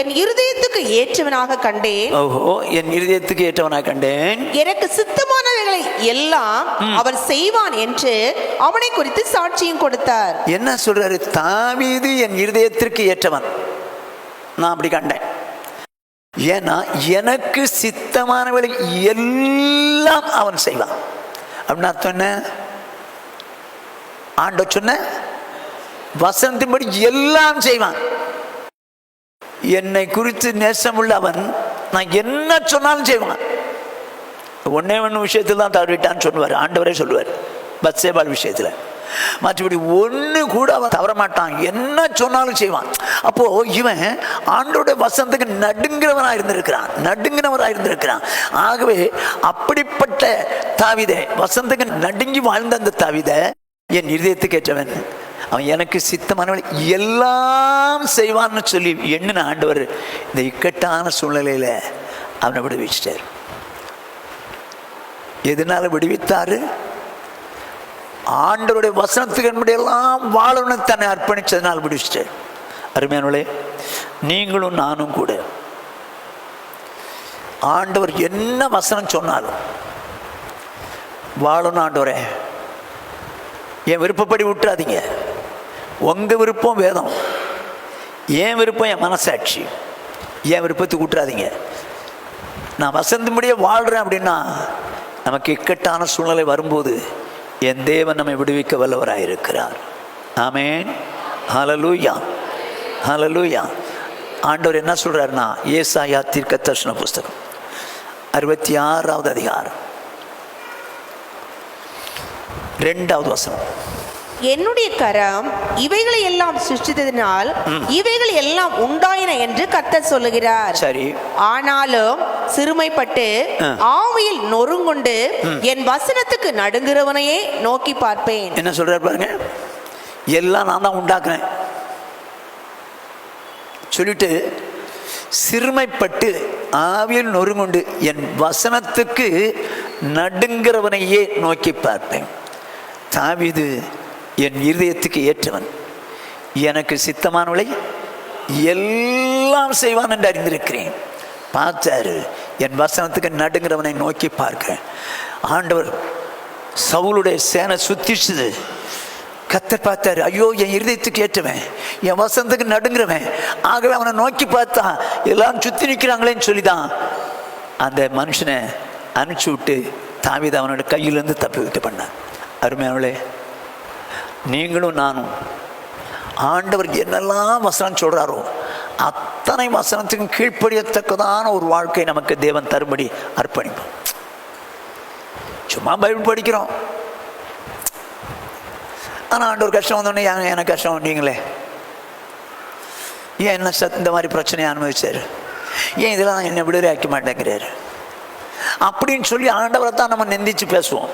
C: என் இருதயத்துக்கு ஏற்றவனாக கண்டேன்.
B: ஓஹோ, என் இருதயத்துக்கு ஏற்றவனாக கண்டேன்,
C: எனக்கு சித்தமானவைகளை எல்லாம் அவர் செய்வான் என்று அவனை குறித்து சாட்சியும் கொடுத்தார்.
B: என்ன சொல்றாரு? தாவீது என் இருதயத்திற்கு ஏற்றவன், நான் அப்படி கண்டேன். ஏன்னா எனக்கு சித்தமானவளை எல்லாம் அவன் செய்வான். அப்படின்னு அர்த்தம் என்ன? ஆண்டவர் சொன்ன வசனத்தின்படி எல்லாம் செய்வான். என்னை குறித்து நேசமுள்ள அவன் நான் என்ன சொன்னாலும் செய்வான். ஒன்னே ஒன்று விஷயத்தில் தான் தவறிட்டான்னு சொல்லுவார், ஆண்டவரே சொல்லுவார், பத்சேபாள் விஷயத்தில். மற்றபடி ஒன்று கூட அவன் தவற மாட்டான், என்ன சொன்னாலும் செய்வான். அப்போ இவன் ஆண்டோட வசனத்துக்கு நடுங்கிறவனாக இருந்திருக்கிறான். ஆகவே அப்படிப்பட்ட தாவீதை, வசனத்துக்கு நடுங்கி வாழ்ந்த அந்த தாவீதை என் இருதயத்துக்கு ஏற்றவன், அவன் எனக்கு சித்தமானவன் எல்லாம் செய்வான்னு சொல்லி எண்ணின ஆண்டவர் இந்த இக்கட்டான சூழ்நிலையில் அவனை விடுவிச்சிட்டார். எதனால விடுவித்தாரு? ஆண்டவருடைய வசனத்துக்கு எல்லாம் வாழணும்னு தன்னை அர்ப்பணிச்சதுனால் விடுவிச்சிட்டார். அருமையானவர்களே, நீங்களும் நானும் கூட ஆண்டவர் என்ன வசனம் சொன்னாலும் வாழணும். ஆண்டவரே, என் விருப்பப்படி விட்டுறாதீங்க. உங்க விருப்பம் வேதம், என் விருப்பம் என் மனசாட்சி. என் விருப்பத்துக்கு விட்டுறாதீங்க. நான் வசந்தபடியே வாழ்கிறேன் அப்படின்னா நமக்கு இக்கட்டான சூழ்நிலை வரும்போது என் தேவன் நம்மை விடுவிக்க வல்லவராக இருக்கிறார். ஆமென், ஹல்லேலூயா, ஹல்லேலூயா. ஆண்டவர் என்ன சொல்றாருன்னா, ஏசாயா தீர்க்கதரிசன புஸ்தகம் 66வது அதிகாரம் 2வது வசனம்.
C: என்னுடைய கரம் இவைகளை எல்லாம் சிருஷ்டித்ததினால் இவைகள் எல்லாம் உண்டாயின என்று கர்த்தர் சொல்லுகிறார்.
B: சரி.
C: ஆனாலும் சிறுமைப்பட்டு ஆவியில் நொறுங்குண்டு என் வசனத்துக்கு நடுங்குறவனையே நோக்கி பார்ப்பேன்.
B: என்ன சொல்றாரு பாருங்க, எல்லாம் நான் தான் உண்டாக்குறேன் சொல்லிட்டு சிறுமைப்பட்டு ஆவியில் நொறுங்குண்டு என் வசனத்துக்கு நடுங்கிறவனையே நோக்கி பார்ப்பேன். தாவீது என் இருதயத்துக்கு ஏற்றவன், எனக்கு சித்தமானவளை எல்லாம் செய்வான் என்று அறிந்திருக்கிறேன். பார்த்தாரு, என் வசனத்துக்கு நடுங்கிறவனை நோக்கி பார்க்கிறேன். ஆண்டவர் சவுலுடைய சேனை சுத்திச்சுது. கர்த்தர் பார்த்தாரு, ஐயோ என் இருதயத்துக்கு ஏற்றவன், என் வசனத்துக்கு நடுங்கிறவன். ஆகவே அவனை நோக்கி பார்த்தா எல்லாரும் சுற்றி நிற்கிறாங்களேன்னு சொல்லிதான் அந்த மனுஷனை அனுப்பிச்சி விட்டு தாவீது அவனோட கையிலேருந்து தப்பி விட்டு பண்ணான். அருமையானவளே, நீங்களும் நானும் ஆண்டவர் என்னெல்லாம் வசனம் சொல்கிறாரோ அத்தனை வசனத்துக்கும் கீழ்ப்படியத்தக்கதான ஒரு வாழ்க்கை நமக்கு தேவன் தரும்படி அர்ப்பணிப்போம். சும்மா பைபிள் படிக்கிறோம், ஆனால் ஆண்டவர் கஷ்டம் வந்தோடனே எனக்கு கஷ்டம் நீங்களே ஏன் என்ன இந்த மாதிரி பிரச்சனையை அனுபவிச்சார், ஏன் இதெல்லாம் என்னை விடுதலை ஆக்க மாட்டேங்கிறாரு அப்படின்னு சொல்லி ஆண்டவரை தான் நம்ம நிந்திச்சு பேசுவோம்.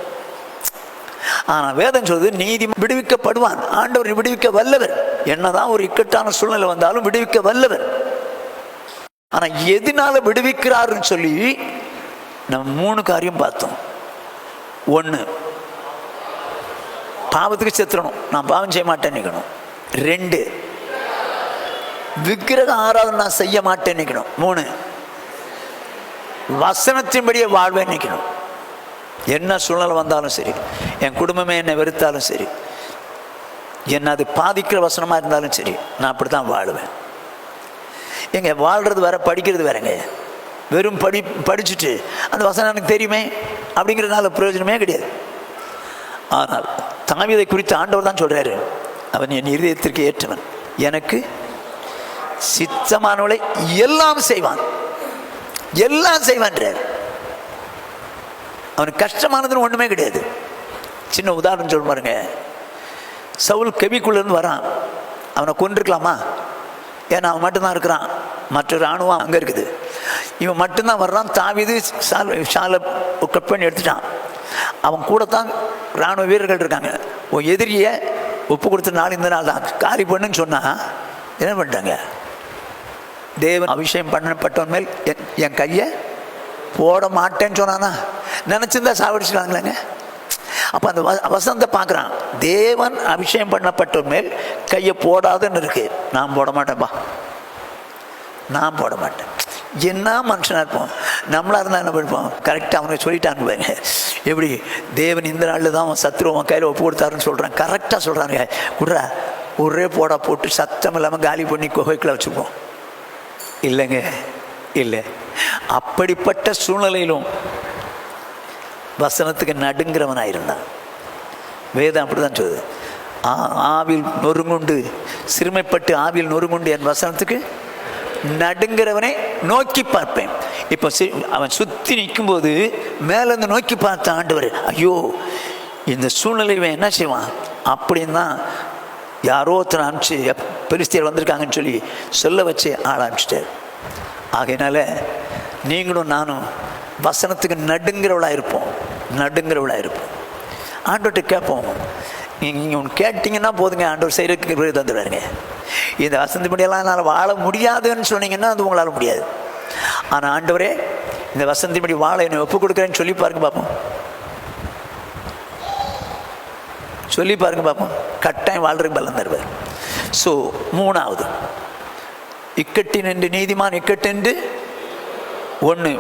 B: ஆனால் வேதம் சொல்றது நீதி விடுவிக்கப்படுவான். ஆண்டவர் விடுவிக்க வல்லவர். என்னதான் ஒரு இக்கட்டான சூழ்நிலை வந்தாலும் விடுவிக்க வல்லவர். ஆனா எதனால விடுவிக்கிறாருன்னு சொல்லி நம்ம 3 காரியம் பார்த்தோம். 1, பாவத்துக்கு செத்துறணும், நான் பாவம் செய்ய மாட்டேன் நிற்கணும். 2, விக்கிரக ஆராதனை நான் செய்ய மாட்டேன் நிற்கணும். 3, வசனத்தின்படியே வாழ்வேன் நிற்கணும். என்ன சூழ்நிலை வந்தாலும் சரி, என் குடும்பமே என்னை வெறுத்தாலும் சரி, என்ன அது பாதிக்கிற வசனமாக இருந்தாலும் சரி, நான் அப்படி தான் வாழுவேன். எங்க வாழ்கிறது வேற, படிக்கிறது வேறங்க. வெறும் படிச்சுட்டு அந்த வசனம் எனக்கு தெரியுமே அப்படிங்கிறதுனால பிரயோஜனமே கிடையாது. ஆனால் தாவீதை குறித்து ஆண்டவர் தான் சொல்றாரு, அவன் என் இருதயத்திற்கு ஏற்றவன், எனக்கு சித்தமானவளை எல்லாம் செய்வான், எல்லாம் செய்வான்றார். அவனுக்கு கஷ்டமானதுன்னு ஒன்றுமே கிடையாது. சின்ன உதாரணம் சொல்ல பாருங்க, சவுல் கெபிக்குள்ளேருந்து வரான், அவனை கொண்டிருக்கலாமா? ஏன்னா அவன் மட்டும்தான் இருக்கிறான், மற்ற இராணுவம் அங்கே இருக்குது, இவன் மட்டும்தான் வர்றான். தாவீது ஷாலை கட் பண்ணி எடுத்துட்டான். அவன் கூட தான் இராணுவ வீரர்கள் இருக்காங்க. உன் எதிரியை ஒப்பு கொடுத்த நாள் இந்த நாள் தான், காலி பண்ணுன்னு சொன்னால் என்ன பண்ணிட்டாங்க? தேவன் அபிஷேகம் பண்ணப்பட்டவன் மேல் என் கையை போட மாட்டேன்னு சொன்னானா? நினச்சிருந்தா சாவடிச்சுட்டாங்களாங்க. அப்போ அந்த வசனத்தை பார்க்குறான், தேவன் அபிஷேகம் பண்ணப்பட்டவன் மேல் கையை போடாதுன்னு இருக்கு. நான் போட மாட்டேன்ப்பா, நான் போட மாட்டேன். என்ன மனுஷனாக இருப்போம். நம்மளாக இருந்தால் என்ன படிப்போம்? கரெக்டாக அவங்க சொல்லிட்டாங்க பாருங்க, எப்படி தேவன் இந்த நாளில் தான் அவன் சத்ருவன் கையில் ஒப்பு கொடுத்தாருன்னு சொல்கிறான். கரெக்டாக சொல்கிறாங்க. குடுறா ஒரே போடா போட்டு சத்தம் இல்லாமல் காலி பண்ணி குகைக்குள்ள வச்சுப்போம். இல்லைங்க, இல்லை. அப்படிப்பட்ட சூழ்நிலையிலும்
A: வசனத்துக்கு நடுங்கிறவனாயிருந்தான். வேதம் அப்படிதான் சொல்லுது. ஆவில் நொறுங்குண்டு, சிறுமைப்பட்டு ஆவில் நொறுங்குண்டு என் வசனத்துக்கு நடுங்கிறவனை நோக்கி பார்ப்பேன். இப்போ அவன் சுற்றி நிற்கும்போது மேலேருந்து நோக்கி பார்த்த ஆண்டவர், ஐயோ இந்த சூழ்நிலை இவன் என்ன செய்வான் அப்படின்னு தான் யாரோ ஒருத்தர் அனுப்பிச்சு பெலிஸ்தியர் வந்திருக்காங்கன்னு சொல்லி சொல்ல வச்சு ஆள அனுப்பிச்சிட்டார். ஆகையினால நீங்களும் நானும் வசனத்துக்கு நடுங்கிறவளாக இருப்போம், நடுங்கிறவளாக இருப்போம். ஆண்டவர்கிட்ட கேட்போம். நீங்கள் ஒன்று கேட்டிங்கன்னா போதுங்க, ஆண்டவர் செய்கிறதுக்கு தந்துடுவாருங்க. இந்த வசந்திப்படியெல்லாம் என்னால் வாழ முடியாதுன்னு சொன்னீங்கன்னா அது உங்களால் முடியாது. ஆனால் ஆண்டவரே இந்த வசந்திப்படி வாழ என்னை ஒப்பு கொடுக்குறேன்னு சொல்லி பாருங்க பார்ப்போம், சொல்லி பாருங்க பார்ப்போம். கட்டாயம் வாழ்றதுக்கு பலம் தருவார். ஸோ மூணாவது, இக்கட்டினின்று நீதிமான் இக்கட்டின்று ஒன்று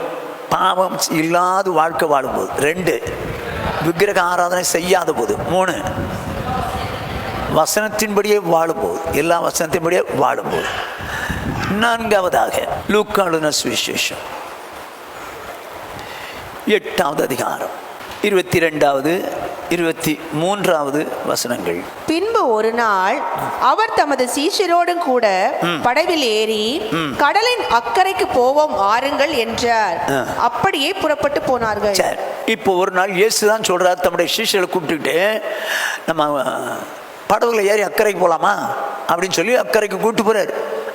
A: பாவம் இல்லாத வாழ்க்கை வாழும்போது, 2 விக்கிரக ஆராதனை செய்யாத போது, 3 வசனத்தின்படியே வாழும்போது, எல்லா வசனத்தின்படியே வாழும்போது. 4வதாக லூக்கா எழுதின சுவிசேஷம் 8வது அதிகாரம் 22வது 23வது வசனங்கள்.
C: பின்பு ஒரு நாள் அவர் தமது சீஷரோடும் கூட படவில் ஏறி கடலின் அக்கறைக்கு போவோம் ஆறுங்கள் என்றார். அப்படியே புறப்பட்டு போனார்கள்.
A: இப்போ ஒரு நாள் இயேசுதான் சொல்றார், தம்முடைய சீஷர்களை கூப்பிட்டுக்கிட்டு நம்ம படகுல ஏறி அக்கறைக்கு போகலாமா அப்படின்னு சொல்லி அக்கறைக்கு கூப்பிட்டு போறாரு.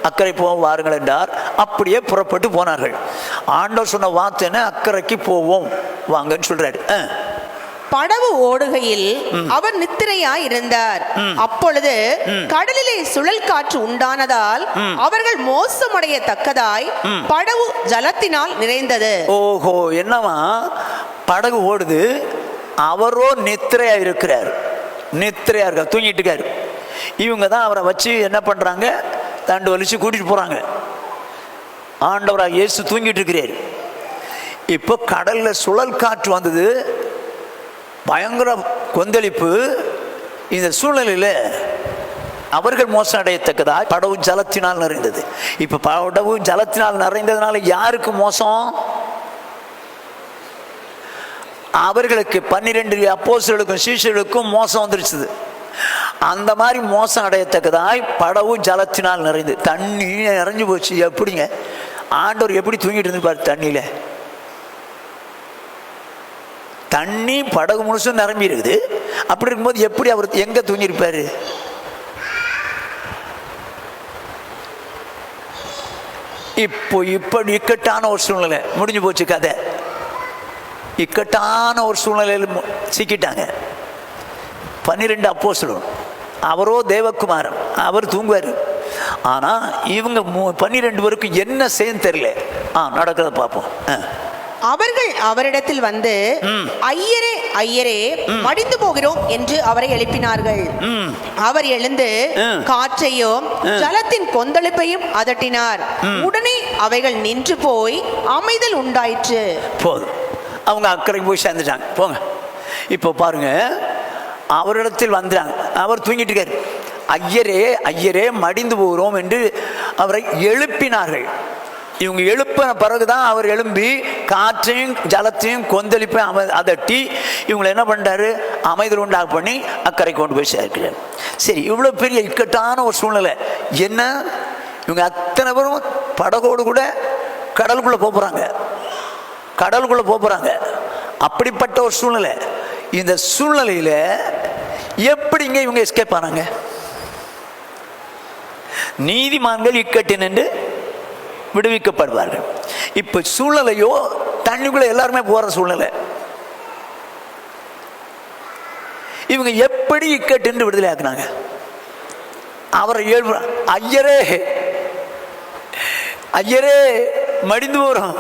A: அக்கறை போவோம் வாருங்கள் என்றார். அப்படியே புறப்பட்டு போனார்கள். ஆண்டவர் சொன்ன வார்த்தைன்னு அக்கறைக்கு போவோம் வாங்கன்னு சொல்றாரு.
C: படகு ஓடுகையில் அவர் நித்திரையாய் இருந்தார். அப்பொழுது கடலிலே சுழல் காற்று உண்டானதால் அவர்கள் மோசமடையத்தக்கதாய் படகு ஜலத்தினால் நிறைந்தது.
A: ஓஹோ, என்னவா படகு ஓடுது, அவரோ நித்திரையா இருக்கிறார், நித்திரையா இருக்க தூங்கிட்டு இருக்காரு. இவங்க தான் அவரை வச்சு என்ன பண்றாங்க, தண்டு வலிச்சு கூட்டிட்டு போறாங்க. ஆண்டவராக இயேசு தூங்கிட்டு இருக்கிறார். இப்போ கடல்ல சுழல் காற்று வந்தது, பயங்கர கொந்தளிப்பு. இந்த சூழ்நிலையில் அவர்கள் மோசம் அடையத்தக்கதா படகு ஜலத்தினால் நிறைந்தது. இப்போ படகு ஜலத்தினால் நிறைந்ததுனால யாருக்கு மோசம்? அவர்களுக்கு 12 அப்போஸ்தலர்களுக்கும் சீஷர்களுக்கும் மோசம் வந்துருச்சு. அந்த மாதிரி மோசம் அடையத்தக்கதாய் படகு ஜலத்தினால் நிறைந்து, தண்ணி நிறைஞ்சு போச்சு. எப்படிங்க ஆண்டவர் எப்படி தூங்கிட்டு இருந்துப்பார் தண்ணியில? தண்ணி படகு முழுசும் நிரம்பி இருக்குது. அப்படி இருக்கும்போது எப்படி அவர் எங்க தூங்கியிருப்பாரு? இப்போ இப்படி இக்கட்டான ஒரு சூழ்நிலை முடிஞ்சு போச்சு கதை. இக்கட்டான ஒரு சூழ்நிலையில் சிக்கிட்டாங்க 12 அப்போஸ்தலர். அவரோ தேவகுமாரன், அவர் தூங்குவார். ஆனா இவங்க 12 பேருக்கு என்ன செய்ய தெரியல. நடக்கிறத பார்ப்போம்.
C: அவர்கள் அவரிடத்தில் வந்து, ஐயரே ஐயரே மடிந்து போகிறோம் என்று அவரை எழுப்பினார்கள். அவர் எழுந்து காற்றையும் ஜலத்தின் கொந்தளிப்பையும் அதட்டினார். உடனே அவைகள் நின்று போய் அமைதல் உண்டாயிற்று.
A: போதும், அவங்க அக்கறைக்கு போய் சேர்ந்துட்டாங்க. போங்க. இப்போ பாருங்க, அவரிடத்தில் வந்துட்டாங்க. அவர் தூங்கிட்டு இருக்காரு. ஐயரே ஐயரே மடிந்து போகிறோம் என்று அவரை எழுப்பினார்கள். இவங்க எழுப்பின பிறகுதான் அவர் எழும்பி காற்றையும் ஜலத்தையும் கொந்தளிப்பையும் அதட்டி இவங்களை என்ன பண்ணிட்டாரு, அமைதல் உண்டாக பண்ணி அக்கறை கொண்டு போய் சேர்க்கிறார். சரி, இவ்வளோ பெரிய இக்கட்டான ஒரு சூழ்நிலை என்ன? இவங்க அத்தனை பேரும் படகோடு கூட கடலுக்குள்ளே போகிறாங்க, கடலுக்குள்ளே போகிறாங்க. அப்படிப்பட்ட ஒரு சூழ்நிலை. இந்த சூழ்நிலையில் எப்படிங்க இவங்க எஸ்கேப் ஆனாங்க? நீதிமான்கள் இக்கட்டினின்று விடுவிக்கப்படுவார்கள். இப்ப சூழ்நிலையோ தண்ணிக்குள்ள எல்லாருமே போற சூழ்நிலை. இவங்க எப்படி இக்கட்டின்று விடுதலை ஆக்குனாங்க? அவரை ஐயரே ஐயரே மடிந்து போறோம்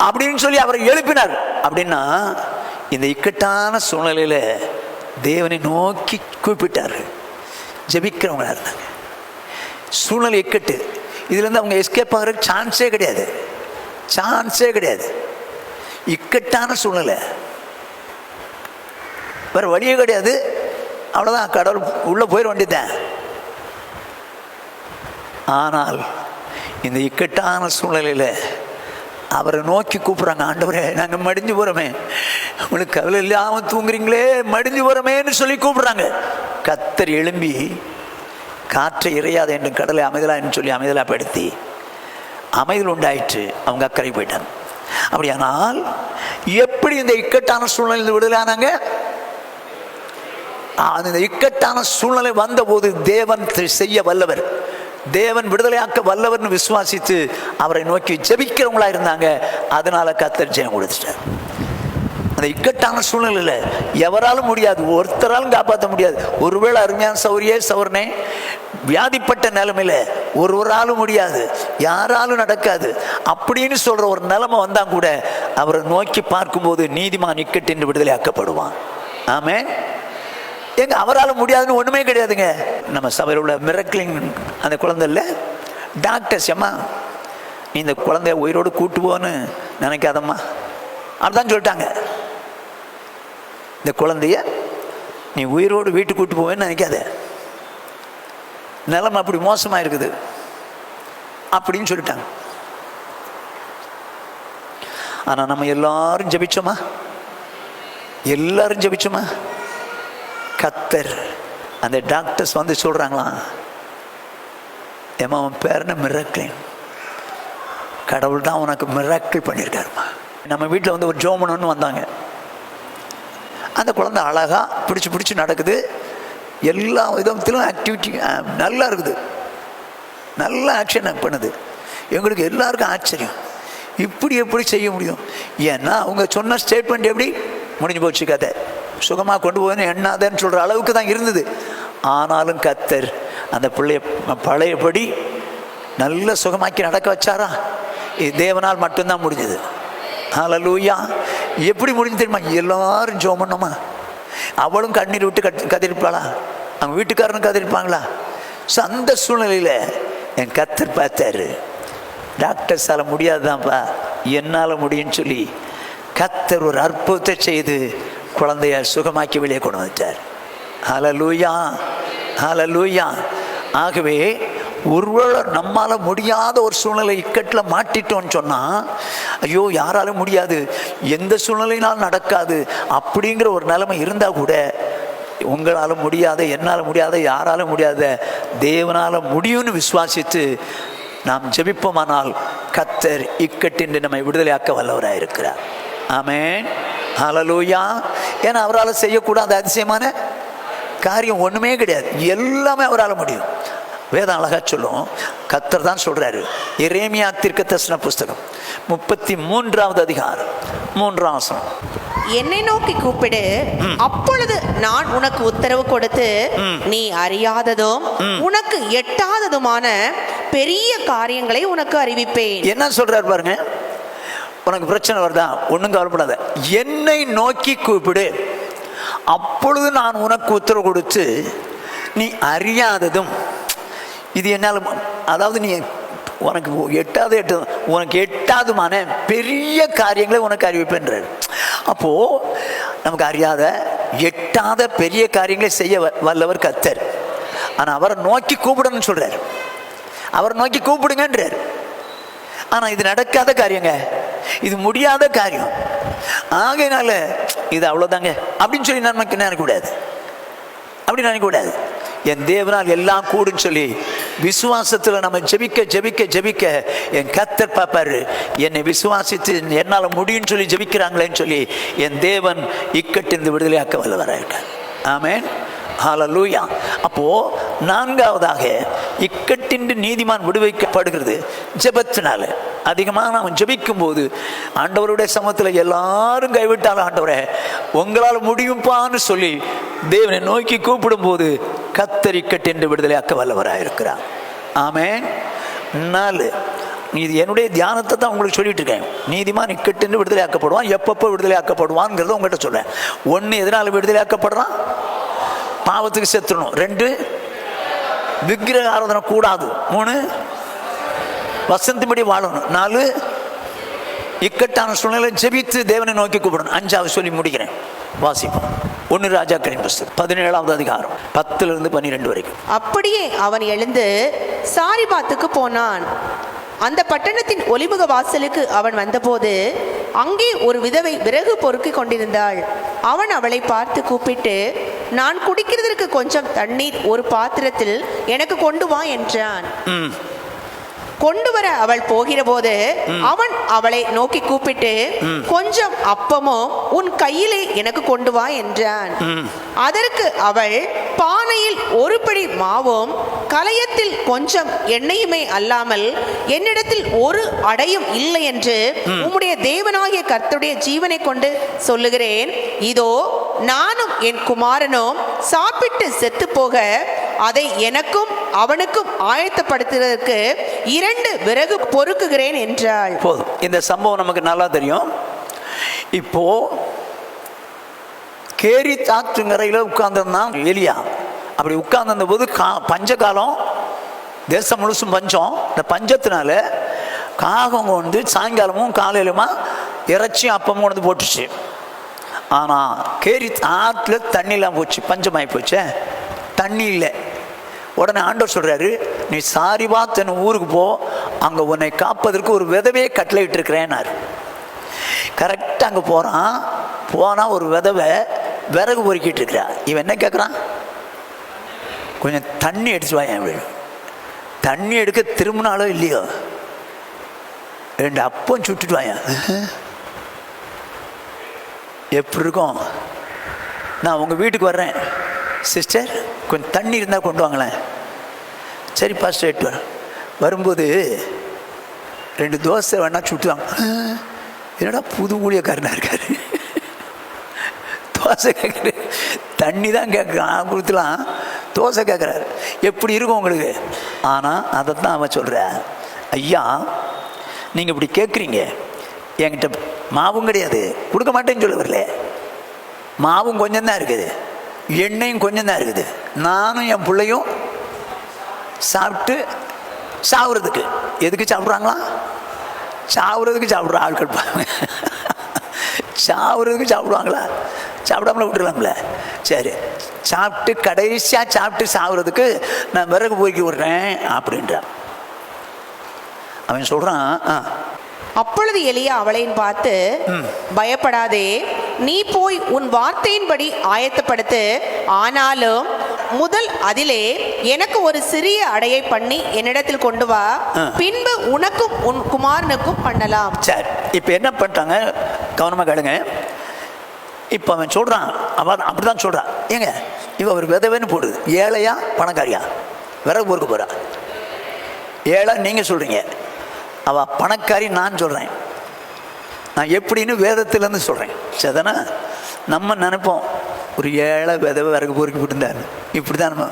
A: அப்படின்னு சொல்லி அவரை எழுப்பினார். அப்படின்னா இந்த இக்கட்டான சூழ்நிலையில தேவனை நோக்கி கூப்பிட்டார்கள். ஜெபிக்கிறவங்களா இருந்தாங்க. சூழ்நிலை இக்கட்டு, இதுலேருந்து அவங்க எஸ்கேப் ஆகிறதுக்கு சான்ஸே கிடையாது, சான்ஸே கிடையாது. இக்கட்டான சூழ்நிலை, வேறு வழியே கிடையாது. அவ்வளோதான், கடவுள் உள்ளே போயிட வேண்டியதான். ஆனால் இந்த இக்கட்டான சூழ்நிலையில்
B: அவரை நோக்கி கூப்பிட்றாங்க, ஆண்டவரே நாங்கள் மடிஞ்சு போகிறோமே, உங்களுக்கு கவலை இல்லாமல் தூங்குறீங்களே, மடிஞ்சு போகிறோமேன்னு சொல்லி கூப்பிட்றாங்க. கர்த்தர் எழும்பி காற்றை இறையாத என்று கடலை அமைதலான்னு சொல்லி அமைதலாப்படுத்தி அமைதல் உண்டாயிற்று. அவங்க அக்கறை போயிட்டாங்க. அப்படியானால் எப்படி இந்த இக்கட்டான சூழ்நிலை விடுதலானாங்க? அந்த இக்கட்டான சூழ்நிலை வந்தபோது தேவன் செய்ய வல்லவர், தேவன் விடுதலையாக்க வல்லவர்னு விசுவாசித்து அவரை நோக்கி ஜெபிக்கிறவங்களா இருந்தாங்க. அதனால கர்த்தர் ஜெயம் கொடுத்துட்டார். அந்த இக்கட்டான சூழ்நிலையில் எவராலும் முடியாது, ஒருத்தராலும் காப்பாற்ற முடியாது. ஒருவேளை அருமையான சௌரனே வியாதிப்பட்ட நிலைமையில ஒருவராலும் முடியாது, யாராலும் நடக்காது அப்படின்னு சொல்ற ஒரு நிலைமை வந்தா கூட அவரை நோக்கி பார்க்கும்போது நீதிமான் இக்கட்டின்றி விடுதலையாக்கப்படுவான். ஆமென். எங்க அவரால் முடியாதுன்னு ஒண்ணுமே கிடையாதுங்க. நம்ம சபையில் உள்ள மிரக்கிளிங் அந்த குழந்தை இல்லை, டாக்டர்ஸ் அம்மா நீ இந்த குழந்தைய உயிரோடு கூட்டு போன்னு நினைக்காதம்மா அப்படிதான் சொல்லிட்டாங்க. இந்த குழந்தைய நீ உயிரோடு வீட்டுக்கு கூட்டு போவேன்னு நினைக்காத, நிலைமை அப்படி மோசமாக இருக்குது அப்படின்னு சொல்லிட்டாங்க. ஆனால் நம்ம எல்லாரும் ஜெபிச்சோமா? எல்லாரும் ஜெபிச்சோமா? கர்த்தர் அந்த டாக்டர்ஸ் வந்து சொல்கிறாங்களாம், ஏமா அவன் பேர் என்ன மிராக்கிள், கடவுள் தான் உனக்கு மிராக்கிள் பண்ணியிருக்காருமா. நம்ம வீட்டில் வந்து ஒரு ஜோமனு வந்தாங்க. அந்த குழந்தை அழகாக பிடிச்சி நடக்குது, எல்லா விதத்திலும் ஆக்டிவிட்டி நல்லா இருக்குது, நல்ல ஆக்ஷன் பண்ணுது. எங்களுக்கு எல்லாருக்கும் ஆச்சரியம், இப்படி எப்படி செய்ய முடியும்? ஏன்னா அவங்க சொன்ன ஸ்டேட்மெண்ட் எப்படி முடிஞ்சு போச்சு, கதை சுகமாக கொண்டு போவேன்னு எண்ணாதேன்னு சொல்கிற அளவுக்கு தான் இருந்தது. ஆனாலும் கர்த்தர் அந்த பிள்ளைய பழையபடி நல்ல சுகமாக்கி நடக்க வச்சாரா? இது தேவனால் மட்டும்தான் முடிஞ்சது. ஹல்லேலூயா. எப்படி முடிஞ்சு தெரியுமா? எல்லாரும் ஜெபம் பண்ணோமா? அவளும் கண்ணீர் விட்டு கத்திருப்பாளா? அவங்க வீட்டுக்காரனும் கத்திருப்பாங்களா? ஸோ அந்த சூழ்நிலையில் என் கர்த்தர் பார்த்தாரு, டாக்டர்ஸால் முடியாதுதான்ப்பா, என்னால் முடியும்னு சொல்லி கர்த்தர் ஒரு அற்புதத்தை செய்து குழந்தைய சுகமாக்கி வெளியே கொண்டு வந்துட்டார். ஹல்லேலூயா, ஹல்லேலூயா. ஆகவே ஒருவேளை நம்மால் முடியாத ஒரு சூழ்நிலை இக்கட்டில் மாட்டிட்டோன்னு சொன்னால், ஐயோ யாராலும் முடியாது, எந்த சூழ்நிலையினாலும் நடக்காது அப்படிங்கிற ஒரு நிலைமை இருந்தால் கூட, உங்களால் முடியாத, என்னால் முடியாத, யாராலும் முடியாத, தேவனால் முடியும்னு விசுவாசித்து நாம் ஜெபிப்போமானால் கர்த்தர் இக்கட்டின்றி நம்மை விடுதலையாக்க வல்லவராக இருக்கிறார். ஆமென், ஹல்லேலூயா. ஏன்னா அவரால் செய்யக்கூடாத அதிசயமான காரியம் ஒன்றுமே கிடையாது, எல்லாமே அவரால் முடியும். வேதம் அழகா சொல்லும், கர்த்தர் தான் சொல்றாரு. எரேமியா தீர்க்கதரிசன புஸ்தகம் 33வது அதிகாரம் 3ஆம் வசனம்,
C: என்னை நோக்கி கூப்பிடு, அப்பொழுது நான் உனக்கு உத்தரவு கொடுத்து நீ அறியாததும் உனக்கு எட்டாததுமான பெரிய காரியங்களை உனக்கு அறிவிப்பேன்.
B: என்ன சொல்றாரு பாருங்க. உனக்கு பிரச்சனை வருதா? ஒன்றும் கவலைப்படாத, என்னை நோக்கி கூப்பிடு, அப்பொழுது நான் உனக்கு உத்தரவு கொடுத்து நீ அறியாததும், இது என்னால், அதாவது நீ உனக்கு உனக்கு எட்டாதுமான பெரிய காரியங்களை உனக்கு அறிவிப்பேன்றார். அப்போது நமக்கு அறியாத எட்டாத பெரிய காரியங்களை செய்ய வல்லவர் கர்த்தர். ஆனால் அவரை நோக்கி கூப்பிடணும்னு சொல்கிறார், அவரை நோக்கி கூப்பிடுங்கன்றார். ஆனால் இது நடக்காத காரியங்க, இது முடியாத காரியம். ஆகையினால இது அவ்வளோதாங்க அப்படின்னு சொல்லி நமக்கு நினைக்கக்கூடாது, அப்படி நினைக்கக்கூடாது. என் தேவனால் எல்லாம் கூடுன்னு சொல்லி விசுவாசத்தில் நம்ம ஜெபிக்க ஜெபிக்க ஜெபிக்க என் கர்த்தர் பார்ப்பாரு, என்னை விசுவாசித்து என்னால் முடியும்னு சொல்லி ஜெபிக்கிறாங்களேன்னு சொல்லி என் தேவன் இக்கட்டிருந்து விடுதலையாக்க வல்லவராக இருக்கார். ஆமென், ஹல்லேலூயா. அப்போது நான்காவதாக இக்கட்டின்றி நீதிமான் விடுவிக்கப்படுகிறது ஜெபத்தினால. அதிகமாக நாம் ஜெபிக்கும் போது ஆண்டவருடைய சமூகத்தில் எல்லாரும் கைவிட்டாலும், ஆண்டவரே உங்களால் முடியும்பான்னு சொல்லி தேவனை நோக்கி கூப்பிடும் போது கர்த்தர் இக்கட்டின்றி விடுதலையாக்க வல்லவராக இருக்கிறார். ஆமென். 4, இது என்னுடைய தியானத்தை தான் உங்களுக்கு சொல்லிட்டு இருக்கேன். நீதிமான் இக்கட்டின்றி விடுதலையாக்கப்படுவான். எப்பப்போ விடுதலையாக்கப்படுவான்ங்கிறத உங்கள்கிட்ட சொல்றேன். 1, எதனால் விடுதலையாக்கப்படுறான்? பாவத்துக்கு செத்துடணும். 2, விக்கிரக ஆராதனை கூடாது. 3, வசந்திபடி வாழணும். 4, இக்கட்டான சூழ்நிலை ஜெபித்து தேவனை நோக்கி கூப்பிடணும். 5வது சொல்லி முடிக்கிறேன், வாசிப்போம். 1 ராஜாக்களின் புஸ்தகம் 17வது அதிகாரம் 10 to 12 வரைக்கும்.
C: அப்படியே அவன் எழுந்து சாரிபாத்துக்கு போனான். அந்த பட்டணத்தின் ஒலிமுக வாசலுக்கு அவன் வந்தபோது அங்கே ஒரு விதவை விறகு பொறுக்கிக் கொண்டிருந்தாள். அவன் அவளை பார்த்து கூப்பிட்டு, நான் குடிக்கிறதற்கு கொஞ்சம் தண்ணீர் ஒரு பாத்திரத்தில் எனக்கு கொண்டு வா என்றான். கொண்டு வர அவள் போகிற போது அவன் அவளை நோக்கி கூப்பிட்டு, கொஞ்சம் அப்பமும் உன் கையிலே எனக்கு கொண்டு வா என்றான். அதற்கு அவள், பானையில் ஒரு பிடி மாவும் கலயத்தில் கொஞ்சம் எண்ணெயுமே அல்லாமல் என்னிடத்தில் ஒரு அடையும் இல்லை என்று உம்முடைய தேவனாகிய கர்த்தருடைய ஜீவனை கொண்டு சொல்லுகிறேன். இதோ நானும் என் குமாரனும் சாப்பிட்டு செத்து போக அதை எனக்கும் அவனுக்கும் ஆயத்தப்படுத்துவதற்கு 2 விறகு பொறுக்குகிறேன் என்றாள்.
B: போதும். இந்த சம்பவம் நமக்கு நல்லா தெரியும். இப்போ கேரி தாற்றுங்கரையில் உட்கார்ந்துருந்தான் எலியா. அப்படி உட்கார்ந்திருந்த போது பஞ்ச காலம், தேசம் முழுசும் பஞ்சம். இந்த பஞ்சத்தினால காகம் கொண்டு சாயங்காலமும் காலையிலுமா இறைச்சியும் அப்பமும் கொண்டு போட்டுச்சு. ஆனால் கேரி ஆற்றுல தண்ணிலாம் போச்சு, பஞ்சமாகி போச்சே, தண்ணி இல்லை. உடனே ஆண்டவர் சொல்கிறாரு, நீ சாரிபாத் ஊருக்கு போ, அங்கே உன்னை காப்பதற்கு ஒரு விதவையை கட்டளையிட்டு இருக்கிறேன்னாரு. கரெக்டாக அங்கே போனால் ஒரு விதவை விறகு பொறுக்கிட்டு இருக்கிறா. இவன் என்ன கேட்குறான், கொஞ்சம் தண்ணி எடுத்து வாயன் அப்படின்னு. தண்ணி எடுக்க திரும்பினாலோ இல்லையோ 2 அப்பம் சுட்டுட்டு வாயன். எப்படி இருக்கும்? நான் உங்கள் வீட்டுக்கு வர்றேன் சிஸ்டர், கொஞ்சம் தண்ணி இருந்தால் கொண்டு வாங்களேன். சரி பாஸ்டர் எட்டு வரும்போது 2 தோசை வேணா சுட்டுவாங்க. என்னடா புது ஊழியக்காரனாக இருக்காரு, தோசை கேட்குறாரு, தண்ணி தான் கேட்குறான், கொடுத்துலாம் தோசை கேட்குறாரு. எப்படி இருக்கும் உங்களுக்கு? ஆனால் அதை தான் அவன் சொல்கிறேன், ஐயா நீங்கள் இப்படி கேட்குறீங்க, என்கிட்ட மாவும் கிடையாது, கொடுக்க மாட்டேன்னு சொல்ல வரல. மாவும் கொஞ்சம் தான் இருக்குது, எண்ணெயும் கொஞ்சம் தான் இருக்குது. நானும் என் பிள்ளையும் சாப்பிட்டு சாவுறதுக்கு. எதுக்கு சாப்பிட்றாங்களா? சாவுறதுக்கு சாப்பிட்ற ஆட்கள். சாவுறதுக்கு சாப்பிடுவாங்களா? சாப்பிடாமல விட்டுருவாங்கள. சரி, சாப்பிட்டு கடைசியாக சாப்பிட்டு சாவுறதுக்கு நான் விறகு போய்க்கு விடுறேன் அப்படின்றான். அவன் சொல்கிறான்.
C: அப்பொழுது எலியா அவளை பார்த்து, பயப்படாதே, நீ போய் உன் வார்த்தையின்படி ஆயத்தப்படுத்து. ஆனாலும் முதல் அதிலே எனக்கு ஒரு சிறிய அடையை பண்ணி என்னிடத்தில் கொண்டு வா, பின்பு உனக்கும் உன் குமாரனுக்கும் பண்ணலாம்.
B: சரி, இப்போ என்ன பண்ணிட்டாங்க கவனமாக கேளுங்க. இப்போ அவன் சொல்கிறான், அவன் அப்படி தான் சொல்கிறான். ஏங்க இவ ஒரு விதவைன்னு போடுது, ஏழையா பணக்காரியா? விறகு பொறுக்க போகிறா. ஏழை நீங்கள் சொல்கிறீங்க, அவள் பணக்காரி நான் சொல்கிறேன். நான் எப்படின்னு வேதத்திலேருந்து சொல்கிறேன். சரிதானே? நம்ம நினைப்போம் ஒரு ஏழை விதவை விறகு பொறுக்கி விட்டுருந்தாரு, இப்படி தான் நம்ம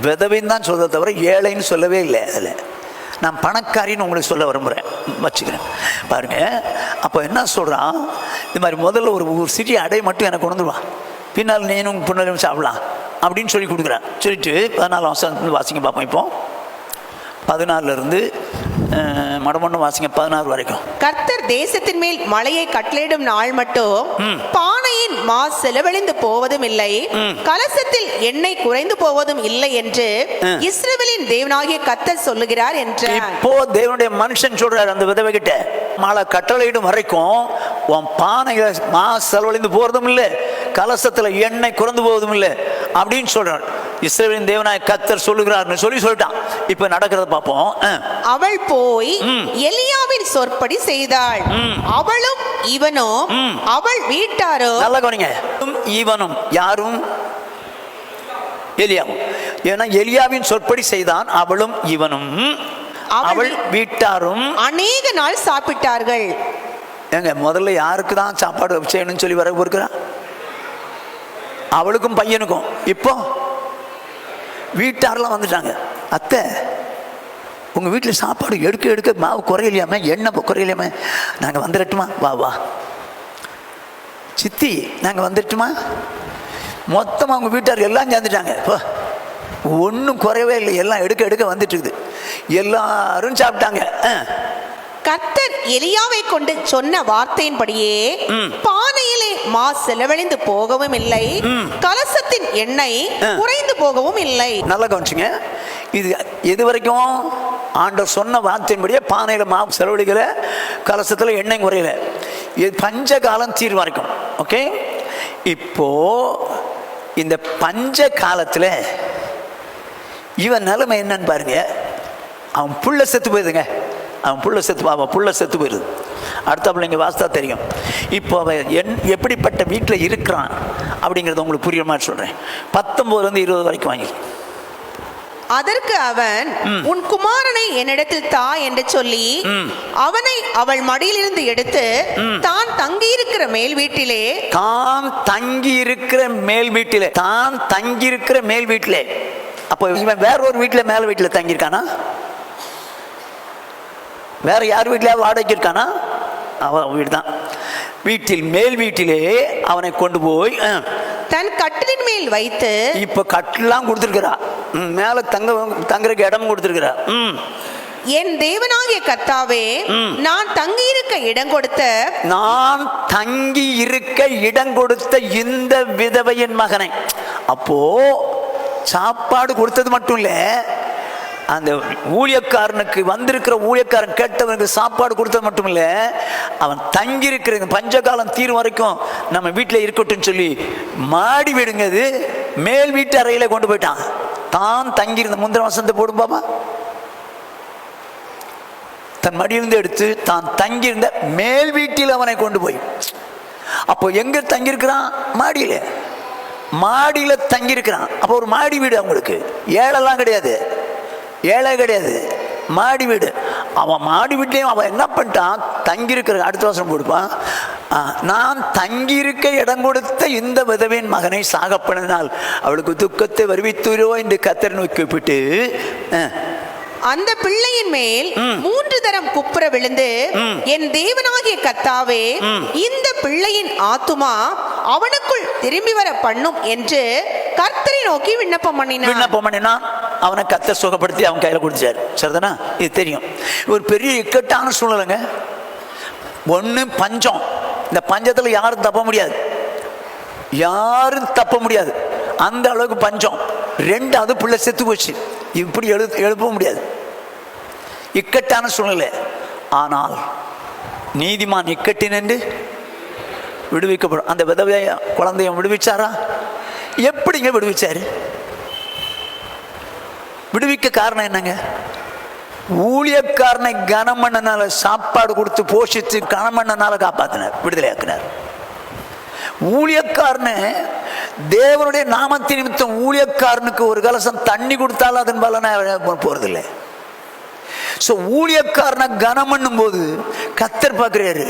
B: விதவைன்னு தான் சொல்கிறத தவிர ஏழைன்னு சொல்லவே இல்லை. அதில் நான் பணக்காரின்னு உங்களுக்கு சொல்ல விரும்புகிறேன், வச்சுக்கிறேன் பாருங்கள். அப்போ என்ன சொல்கிறான், இது மாதிரி முதல்ல ஒரு சிறிய அடை மட்டும் எனக்கு கொண்டு வந்துடுவான், பின்னால் நீனும் பின்னாலும் சாப்பிடலாம் அப்படின்னு சொல்லி கொடுக்குறான். சொல்லிட்டு 14 வருஷம் வாசிங்க பார்ப்போம். இப்போ 14 மடமொன்னு வாசிங்க 16 வரைக்கும்.
C: கர்த்தர் தேசத்தின் மேல் மழையை கட்டளையிடும் நாள் மட்டும் பானையின் மா செலவழிந்து போவதும் இல்லை, கலசத்தில் எண்ணெய் குறைந்து போவதும் இல்லை என்று இஸ்ரவேலின் தேவனாகிய கர்த்தர் சொல்லுகிறார் என்றார்.
B: இப்போ தேவனுடைய மனுஷன் சொல்றார் அந்த விதவை கிட்ட, மழை கட்டளையிடும் வரைக்கும் உன் பானையில மா செலவழிந்து போறதும் இல்லை, கலசத்துல எண்ணெய் குறைந்து போவதும் இல்லை அப்படின்னு சொல்றார். இஸ்ரவேலின் தேவனாய கர்த்தர் சொல்லுகிறார்னு சொல்லிட்டான். இப்ப நடக்கிறத பார்ப்போம்.
C: அவள் போய் எலியாவின் சொற்படி செய்தாள். அவளும் இவனும் அவள் வீட்டாரும்.
B: நல்லா கவனிங்க, இவனும் யாரும்? எலியாவும். ஏன்னா எலியாவின் சொற்படி செய்தான். அவளும் இவனும் அவள் வீட்டாரும்
C: அநேக நாள் சாப்பிட்டார்கள்.
B: ஏங்க முதல்ல யாருக்கு தான் சாப்பாடு செய்யணும்னு சொல்லி வர பொறுக்கிறான்? அவளுக்கும் பையனுக்கும். இப்போ வீட்டாரெலாம் வந்துட்டாங்க. அத்தை உங்கள் வீட்டில் சாப்பாடு எடுக்க எடுக்க மாவு குறையிலையாமே, எண்ணெய் குறையிலையாமே, நாங்கள் வந்துடட்டுமா? வா வா. சித்தி நாங்கள் வந்துடட்டுமா? மொத்தமாக அவங்க வீட்டார் எல்லாம் சேர்ந்துட்டாங்க. இப்போ ஒன்றும் குறையவே இல்லை, எல்லாம் எடுக்க எடுக்க வந்துட்டு இருக்குது. எல்லாரும் சாப்பிட்டாங்க.
C: கர்த்தர் எலியாவை கொண்டு சொன்ன வார்த்தையின்படியே பானையிலே மா செலவழிந்து போகவும் இல்லை, கலசத்தின் எண்ணெய் குறைந்து போகவும் இல்லை.
B: நல்லா கவனிச்சுங்க. இது எது வரைக்கும்? ஆண்டவர் சொன்ன வார்த்தையின்படியே பானையில் மாவு செலவழிக்கல, கலசத்தில் எண்ணெய் குறையல. இது பஞ்ச காலம் தீர்வு வரைக்கும். ஓகே, இப்போ இந்த பஞ்ச காலத்தில் இவன் நிலைமை என்னன்னு பாருங்க. அவன் புள்ள செத்து போயிருதுங்க. அவன் புள்ள செத்து போயிடுது. அடுத்தாப்புல நீங்கள் வாஸ்தா தெரியும். இப்போ அவன் எப்படிப்பட்ட வீட்டில் இருக்கிறான் அப்படிங்கிறத உங்களுக்கு புரியுற மாதிரி சொல்கிறேன். 19 to 20 வரைக்கும் வாங்கி.
C: அதற்கு அவன், உன் குமாரனை என்னிடத்தில் தா என்று சொல்லி அவனை அவள் மடியிலிருந்து எடுத்து தான் தங்கியிருக்கிற மேல் வீட்டிலே அப்போ இவன் வேற ஒரு வீட்டில் மேல் வீட்டில் தங்கியிருக்கானா? வேற யார் வீட்டில் வாடகைக்கு இருக்கானா? அவன் வீடு தான். மேல் வீட்டிலே அவனை கொண்டு போய் தன் கட்டிலின் மேல் வைத்து,
B: இப்ப கட்டிலாம் கொடுத்திருக்கிறா, மேல தங்குறதுக்கு இடம் கொடுத்திருக்கிறா.
C: என் தேவனாகிய கர்த்தாவே, நான் தங்கி இருக்க இடம் கொடுத்த இந்த விதவையின் மகனை. அப்போ சாப்பாடு கொடுத்தது மட்டும் இல்ல, அந்த ஊழியக்காரனுக்கு வந்திருக்கிற ஊழியக்காரன் கேட்டவனுக்கு சாப்பாடு கொடுத்தது மட்டும் இல்லை, அவன் தங்கியிருக்கிற பஞ்சகாலம் தீரும் வரைக்கும் நம்ம வீட்டில் இருக்கட்டும் சொல்லி மாடி வீடுங்கிறது மேல் வீட்டு அறையில கொண்டு போயிட்டான். தான் தங்கியிருந்த முந்திர வசந்த போடும் பாபா, தன் மடியிலிருந்து எடுத்து தான் தங்கியிருந்த மேல் வீட்டில் அவனை கொண்டு போய், அப்போ எங்க தங்கியிருக்கிறான்? மாடியில தங்கியிருக்கிறான். அப்போ ஒரு மாடி வீடு அவங்களுக்கு. ஏழை கிடையாது, மாடி வீடு. அவன் மாடி வீட்லையும் அவன் என்ன பண்ணிட்டான்? தங்கியிருக்கிற அடுத்த வருஷம் கொடுப்பான், நான் தங்கியிருக்க இடம் கொடுத்த இந்த விதவையின் மகனை சாகப்படினால் அவளுக்கு துக்கத்தை வருவித்துரோ என்று கர்த்தரை நோக்கி கூப்பிட்டு அந்த பிள்ளையின் மேல் 3 தரம் குப்புற விழுந்து, என் தேவனாகிய கர்த்தாவே, இந்த பிள்ளையின் ஆத்துமா அவனுக்குள் திரும்பி வர பண்ணும் என்று கர்த்தரை நோக்கி விண்ணப்பம் பண்ணினான்.
B: அவனை கர்த்தர் சுகப்படுத்தி அவன் கையில கொடுத்தாரு. சரிதானா? இது தெரியும். ஒரு பெரிய இக்கட்டான சூழ்நிலைங்க. ஒண்ணு பஞ்சம். இந்த பஞ்சத்துல யாரும் தப்ப முடியாது. அந்த அளவுக்கு பஞ்சம். 2வது பிள்ளை செத்து போச்சு. இப்படி எழுப்ப முடியாது. இக்கட்டான சூழ்நிலை. ஆனால் நீதிமான் இக்கட்டினின்று விடுவிக்கப்படும். அந்த விதவைய குழந்தைய விடுவிச்சாரா? எப்படிங்க விடுவிச்சாரு? விடுவிக்க காரணம் என்னங்க? ஊழியக்காரனை கனமண்ணனால சாப்பாடு கொடுத்து போஷித்து கனமண்ணனால காப்பாத்தினார், விடுதலையாக்கினார். ஊழியக்காரனை தேவனுடைய நாமத்தின் நிமித்தம் ஊழியக்காரனுக்கு ஒரு கலசம் தண்ணி கொடுத்தாலும் அதன் பலனை போறதில்லை. ஊழியக்காரனை கனம் பண்ணும் போது கர்த்தர் பார்க்கிறாரு,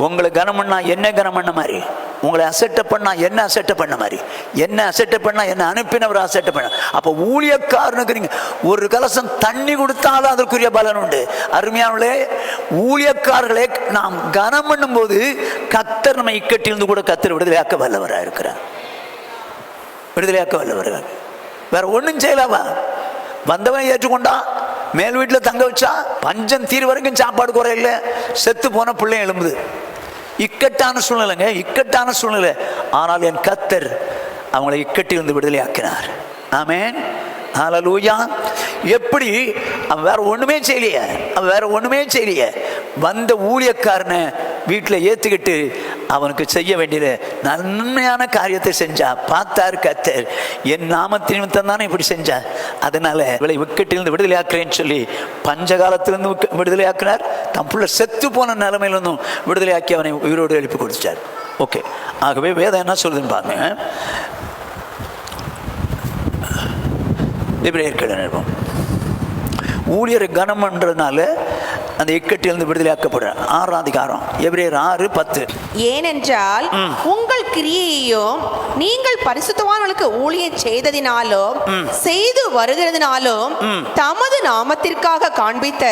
B: உங்களை கனம் பண்ணா என்ன கனம் பண்ண மாதிரி, உங்களை அசட்டை பண்ணா என்ன அசட்டை பண்ண மாதிரி, என்ன அசட்டை பண்ணா என்ன அனுப்பினவர் அசட்டை பண்ண. அப்போ ஊழியக்காரனுக்கு நீங்க ஒரு கலசம் தண்ணி கொடுத்தாலும் அதற்குரிய பலன் உண்டு. அருமையானே, ஊழியக்காரர்களை நாம் கனம் பண்ணும் போது கர்த்தர் நம்ம இக்கட்டிலிருந்து கூட கர்த்தர் விடுதலையாக்க வல்லவராக இருக்கிறார். விடுதலையாக்க வல்லவராக. வேற ஒன்றும் செய்யலாமா? வந்தவனை ஏற்றுக்கொண்டா, மேல் வீட்டில் தங்க வச்சா, பஞ்சம் தீர் வரைக்கும் சாப்பாடு குறையில, செத்து போன பிள்ளை எழும்புது. இக்கட்டான சூழ்நிலைங்க, இக்கட்டான சூழ்நிலை. ஆனால் என் கர்த்தர் அவங்களை இக்கட்டிலிருந்து விடுதலை ஆக்கினார். ஆமென், ஹல்லேலூயா. எப்படி? அவன் வேற ஒண்ணுமே செய்யலையே. வந்த ஊழியக்காரனை வீட்டில் ஏத்துக்கிட்டு அவனுக்கு செய்ய வேண்டியது நன்மையான காரியத்தை செஞ்சா. பார்த்தார் கர்த்தர், என் நாமத்தின் நிமித்தம் தானே இப்படி செஞ்சா, அதனால இவளை இக்கட்டிலிருந்து விடுதலை ஆக்குறேன்னு சொல்லி பஞ்சகாலத்திலிருந்து விடுதலை ஆக்கினார். தம் புள்ள செத்து போன நிலைமையிலிருந்தும் விடுதலை ஆக்கி அவனை உயிரோடு எழுப்பி கொடுத்துட்டார். ஓகே, ஆகவே வேதம் என்ன சொல்லுதுன்னு பாருங்க. நிற்போம். ஊழியரை கனம்ன்றதுனால அந்த இக்கட்டிலிருந்து விடுதலையாக்கப்படுற 6ஆம் அதிகாரம் எபிரேயர் 6:10.
C: ஏனென்றால் உங்கள் கிரியையையும் நீங்கள் பரிசுத்தவான்களுக்கு ஊழியம் செய்ததினாலும் செய்து வருகிறதினாலும் தமது நாமத்திற்காக காண்பித்த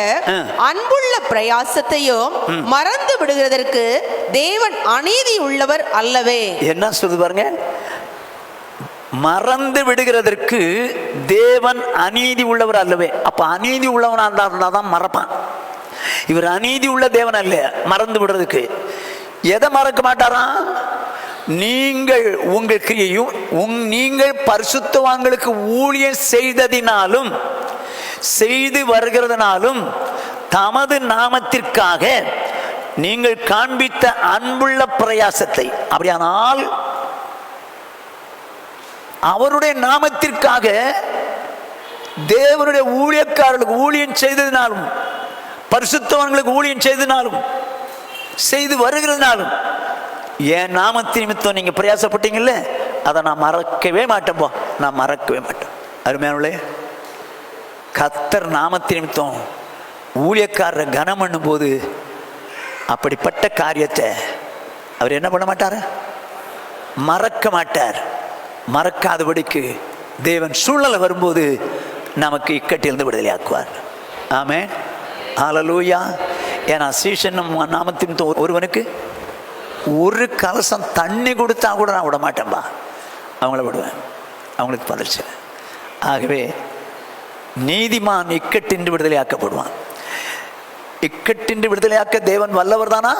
C: அன்புள்ள பிரயாசத்தையும் மறந்து விடுகிறதற்கு தேவன் அநீதி உள்ளவர் அல்லவே.
B: என்ன சொல்லுது பாருங்க, மறந்து விடுகிறதற்கு தேவன் அநீதி உள்ளவர் அல்லவே. அப்ப அநீதி உள்ளவனா இருந்தாதான் மறப்பான். இவர் அநீதி உள்ள தேவன் அல்ல மறந்து விடுறதுக்கு. எதை மறக்க மாட்டாராம்? நீங்கள் உங்கள் கிரியையும் நீங்கள் பரிசுத்தவான்களுக்கு ஊழியம் செய்ததினாலும் செய்து வருகிறதுனாலும் தமது நாமத்திற்காக நீங்கள் காண்பித்த அன்புள்ள பிரயாசத்தை, அப்படியானால் அவருடைய நாமத்திற்காக தேவனுடைய ஊழியக்காரர்களுக்கு ஊழியம் செய்ததினாலும், பரிசுத்தவான்களுக்கு ஊழியம் செய்ததினாலும், செய்து வருகிறதுனாலும், என் நாமத்தின் நிமித்தம் நீங்க பிரயாசப்பட்டீங்கல்ல, அதை நான் மறக்கவே மாட்டேன்போ, நான் மறக்கவே மாட்டேன். அருமையானே, கர்த்தர் நாமத்தின் நிமித்தம் ஊழியக்காரரை கனம் பண்ணும் போது அப்படிப்பட்ட காரியத்தை அவர் என்ன பண்ண மாட்டார்? மறக்க மாட்டார். மறக்காதபடிக்கு தேவன் சூழ்நிலை வரும்போது நமக்கு இக்கட்டிலிருந்து விடுதலை ஆக்குவார். ஆமென், ஹல்லேலூயா. ஏன்னா சீஷன் நாமத்தின் ஒருவனுக்கு ஒரு கலசம் தண்ணி கொடுத்தா கூட நான் விட மாட்டேன்பா, அவங்கள விடுவேன், அவங்களுக்கு பலர்ச்சி. ஆகவே நீதிமான் இக்கட்டின்றி விடுதலை ஆக்கப்படுவான். இக்கட்டின்றி விடுதலையாக்க தேவன் வல்லவர் தானா?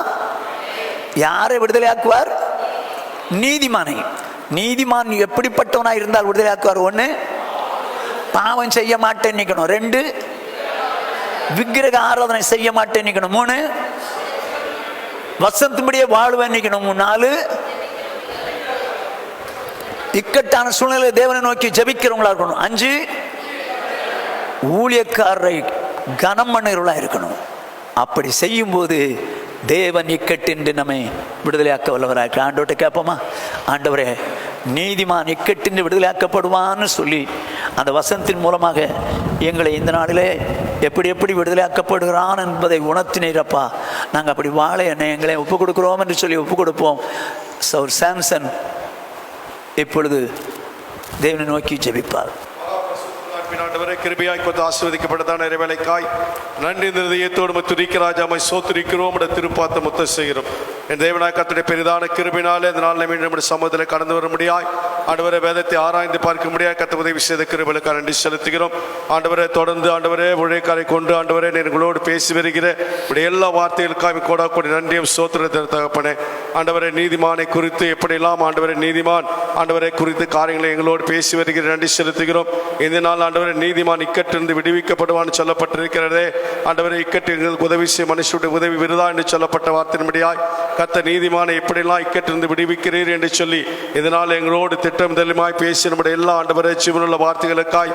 B: யாரை விடுதலை ஆக்குவார்? நீதிமானை. நீதிமான் எப்படிப்பட்டவனா இருந்தால் விடுதலை ஆக்குவார்? 1, பாவம் செய்ய மாட்டேன் நிக்கணும். 2, விக்கிரக ஆராதனை செய்ய மாட்டேன் நிக்கணும். 3, வசந்தபடியே வாழ்வேன் நிக்கணும். 4, இக்கட்டான சூழ்நிலை தேவனை நோக்கி ஜெபிக்கிறவங்களா இருக்கணும். 5, ஊழியக்காரரை கனம் பண்ணுகிறவர்களா இருக்கணும். அப்படி செய்யும் போது தேவன் இக்கட்டின்றி நம்மை விடுதலையாக்க வல்லவராக. ஆண்டவர்கிட்ட கேட்போமா? ஆண்டவரே, நீதிமான் இக்கட்டின்றி விடுதலையாக்கப்படுவான்னு சொல்லி அந்த வசனத்தின் மூலமாக எங்களை இந்த நாளிலே எப்படி எப்படி விடுதலையாக்கப்படுகிறான் என்பதை உணர்த்தினீரப்பா. நாங்கள் அப்படி வாழ எங்களை ஒப்பு கொடுக்குறோம் என்று சொல்லி ஒப்பு கொடுப்போம். சாம்சன் இப்பொழுது தேவனை நோக்கி ஜெபிப்பார்.
D: ஆண்டவரே, கிருபையாய் கொண்டு ஆசீர்வதிக்கப்பட்டதான இறைவேளைக்காய் நன்றி இதயத்தோடு துதிக்க ராஜாமை சோத்திரிக்கிறோம். திருப்பாத்த முத்த செய்கிறோம். என் தேவனாய் கர்த்தருடைய பெரிதான கிருபையினாலே இந்த நாளில் மீண்டும் நம்முடைய சமூகத்தில் கடந்து வர முடியாய் ஆண்டவரே வேதத்தை ஆராய்ந்து பார்க்க முடியாது கர்த்தர் உதவி செய்த கிருபைகளுக்கு நன்றி செலுத்துகிறோம். ஆண்டவரே, தொடர்ந்து ஆண்டவரே ஊழியக்காரை கொண்டு ஆண்டவரே எங்களோடு பேசி வருகிற உடைய எல்லா வார்த்தைகளுக்காக கூடாக்கூடிய நன்றியும் சோத்திரத்தை தகப்பனே. ஆண்டவரே, நீதிமானை குறித்து எப்படியெல்லாம் ஆண்டவரே நீதிமான் ஆண்டவரை குறித்து காரியங்களை எங்களோடு பேசி வருகிற நன்றி செலுத்துகிறோம். இந்த நாள் ஆண்டவரே நீதிமான் இக்கட்டிலிருந்து விடுவிக்கப்படுவான்னு சொல்லப்பட்டிருக்கிறதே. ஆண்டவரே, இக்கட்டு எங்களுக்கு உதவி செய்ய மனுஷனுடைய உதவி விருதா என்று சொல்லப்பட்ட வார்த்தையின்படியாய் கர்த்தர் நீதிமானை எப்படியெல்லாம் இக்கட்டிலிருந்து விடுவிக்கிறீர் என்று சொல்லி இதனால் எங்களோடு திட்டம் தெளிவாய் பேசி நம்முடைய எல்லா ஆண்டவரே ஜீவனுள்ள வார்த்தைகளுக்காய்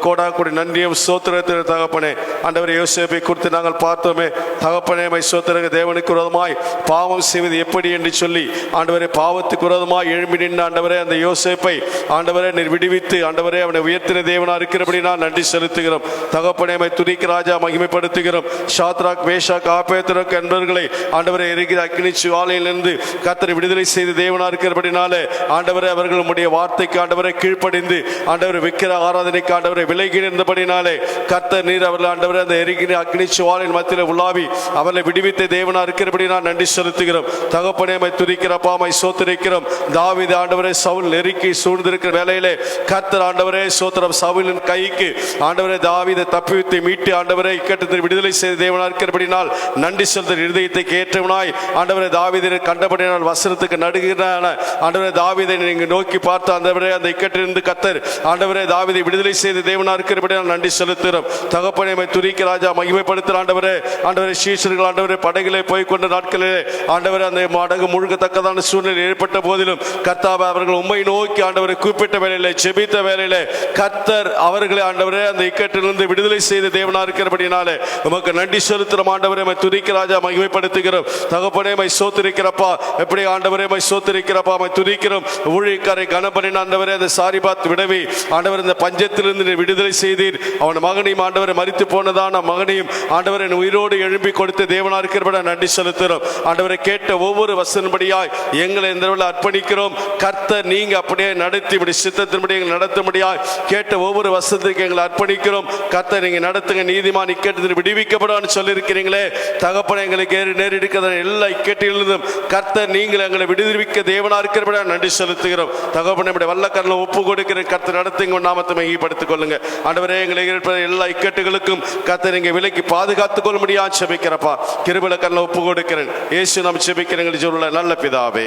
D: கோடா கூடி நன்றியும் சோத்திரத்தின் தகப்பனே. ஆண்டவரே, யோசேப்பை குறித்து நாங்கள் பார்த்தோமே தகப்பனே, சோத்திரங்க தேவனுக்கு விரோதமாய் பாவம் செய்வது எப்படி என்று சொல்லி ஆண்டவரே பாவத்துக்கு விரோதமாய் எழும்பி நின்று ஆண்டவரே அந்த யோசேப்பை ஆண்டவரே நீர் விடுவித்து ஆண்டவரே அவனை உயர்த்தின தேவனா இருக்கிறபடி நான் நன்றி செலுத்துகிறோம். தகப்பனே, துதிக்கு ராஜா மகிமைப்படுத்துகிறோம். ஷாத்ராக், மேஷாக், ஆபேத்நேகோ என்பவர்களை ஆண்டவரே எரிகிற அக்கினி ஜுவாலையிலிருந்து கர்த்தரை விடுதலை செய்த தேவனா இருக்கிறபடினாலே ஆண்டவரே அவர்கள் உம்முடைய வார்த்தைக்கு ஆண்டவரை கீழ்ப்படிந்து ஆண்டவரை விக்கிர ஆராதனைக்கு ஆண்டவரை விலகி இருந்தபடினாலே கர்த்தர் நீர் அவர்கள் ஆண்டவரை அந்த எரிகிற அக்கினி ஜுவாலையின் மத்தியில் உலாவி அவர்களை விடுவித்த தேவனா இருக்கிறபடி நான் நன்றி செலுத்துகிறோம். தகப்பனே, துதிக்கிறப்பா சோத்திரிக்கிறோம். தாவீது ஆண்டவரே சவுல் நெருக்கி சூழ்ந்திருக்கிற வேளையிலே கர்த்தர் ஆண்டவரே சோத்திரம் சவுலின் கைக்கு ஆண்டவரே தாவீதை தப்பிவித்து மீட்டு ஆண்டவரை இக்கட்டத்தில் விடுதலை செய்த தேவனா இருக்கிறபடினால் நன்றி செலுத்த இருதயத்தை ஏற்றவனாய் ஆண்டவரை தாவீதை கண்டபடினால் வசனத்துக்கு நடுகிறான ஆண்டவரை தாவீதை நீங்க நோக்கி பார்த்து ஆண்டவரே அந்த இக்கட்டிலிருந்து கர்த்தர் ஆண்டவரே தாவீதை விடுதலை செய்த தேவனா இருக்கிறபடினால் நன்றி செலுத்துகிறோம். தகப்பனே, துதிக்க ராஜா மகிமைப்படுத்துகிற ஆண்டவரே ஆண்டவரை சீஷர்கள் ஆண்டவரை படகிலே போய் கொண்ட நாட்களிலே ஆண்டவரை அந்த மடகு முழுகத்தக்கதான சூழ்நிலை ஏற்பட்ட போதிலும் கர்த்தாவே அவர்கள் உம்மை நோக்கி ஆண்டவரை கூப்பிட்ட வேளையிலே ஜெபித்த வேளையிலே கர்த்தர் அவர்களை ஆண்டவரே அந்த இக்கட்டிலிருந்து விடுதலை செய்த தேவனா இருக்கிறபடினாலே உமக்கு நன்றி செலுத்துகிறோம். ஆண்டவரே, துதிக்க ராஜா மகிமைப்படுத்துகிறோம். தகப்பனே, சோத்திரிக்கிறப்பா எப்படி ஆண்டவரே சோத்திரிக்கிறப்பா துதிக்கிறோம். ஊழியக்காரை கனப்பனின் ஆண்டவரே அந்த சாரிபாத் விடவி ஆண்டவர் இந்த பஞ்சத்திலிருந்து விடுதலை செய்தீர். அவன் மகனையும் ஆண்டவரை மரித்து போனதான மகனையும் ஆண்டவரை உயிரோடு எழுப்பி கொடுத்த தேவனா இருக்கிறபடி நன்றி செலுத்துகிறோம். ஆண்டவரை கேட்ட ஒவ்வொரு வசனப்படியாய் எங்களை இந்த அர்ப்பணிக்கிறோம். கர்த்தர் நீங்க அப்படியே நடத்தி சித்தத்தின்படி எங்களை நடத்தும்படியாய் கேட்ட ஒவ்வொரு வசனத்துக்கு எங்களை அர்ப்பணிக்கிறோம். கர்த்தர் நீங்க நடத்துங்க. நீதிமான் இக்கட்டிலிருந்து விடுவிக்கப்படான்னு சொல்லியிருக்கிறீங்களே தகப்பனை, எங்களுக்கு நேரிடுக்கிற எல்லா இக்கட்டிலிருந்தும் கர்த்தர் நீங்கள் எங்களை விடுவிக்க தேவனா இருக்கிறபடி நன்றி செலுத்துகிறோம். தகப்பனை, வல்லக்கரல ஒப்பு கொடுக்கிற கர்த்தர் நடத்துங்க. நாமத்தை மையப்படுத்திக் கொள்ளுங்க. ஆண்டவரே, எங்களை எல்லா இக்கட்டுகளுக்கும் கர்த்தர் நீங்க விலக்கி பாதுகாத்துக் கொள்ள முடியாது செபிக்கிறப்பா கிருபையில கரல ஒப்பு கொடுக்கிறேன். இயேசு நாம் செபிக்கிறேன் சொல்ல நல்ல பிதாவே,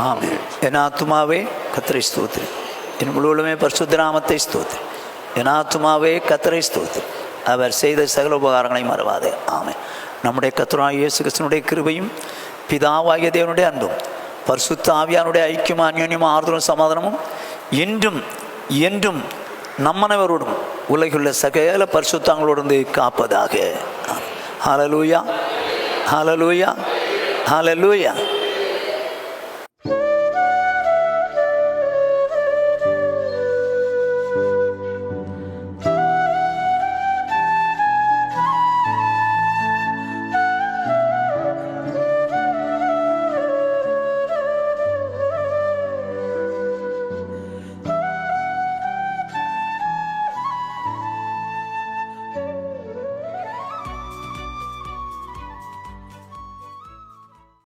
B: ஆமென். என் ஆத்துமாவே கர்த்தரை ஸ்தோத்திரி, என் முழுவதுமே பரிசுத்த நாமத்தை ஸ்தோத்திரி. என் ஆத்துமாவே கர்த்தரை ஸ்தோத்திரி,
A: அவர் செய்த சகல உபகாரங்களை மறவாதே. ஆமென். நம்முடைய கர்த்தராகிய இயேசு கிறிஸ்துவினுடைய கிருபையும் பிதாவாகிய தேவனுடைய அன்பும் பரிசுத்த ஆவியானுடைய ஐக்கியம் அந்யோன்யமும் ஆறுதலும் சமாதானமும் இன்றும் என்றும் நம்மனவரோடும் உலகுள்ள சகல பரிசுத்தங்களோடு காப்பதாக. ஹல்லேலூயா, ஹல்லேலூயா, ஹல்லேலூயா.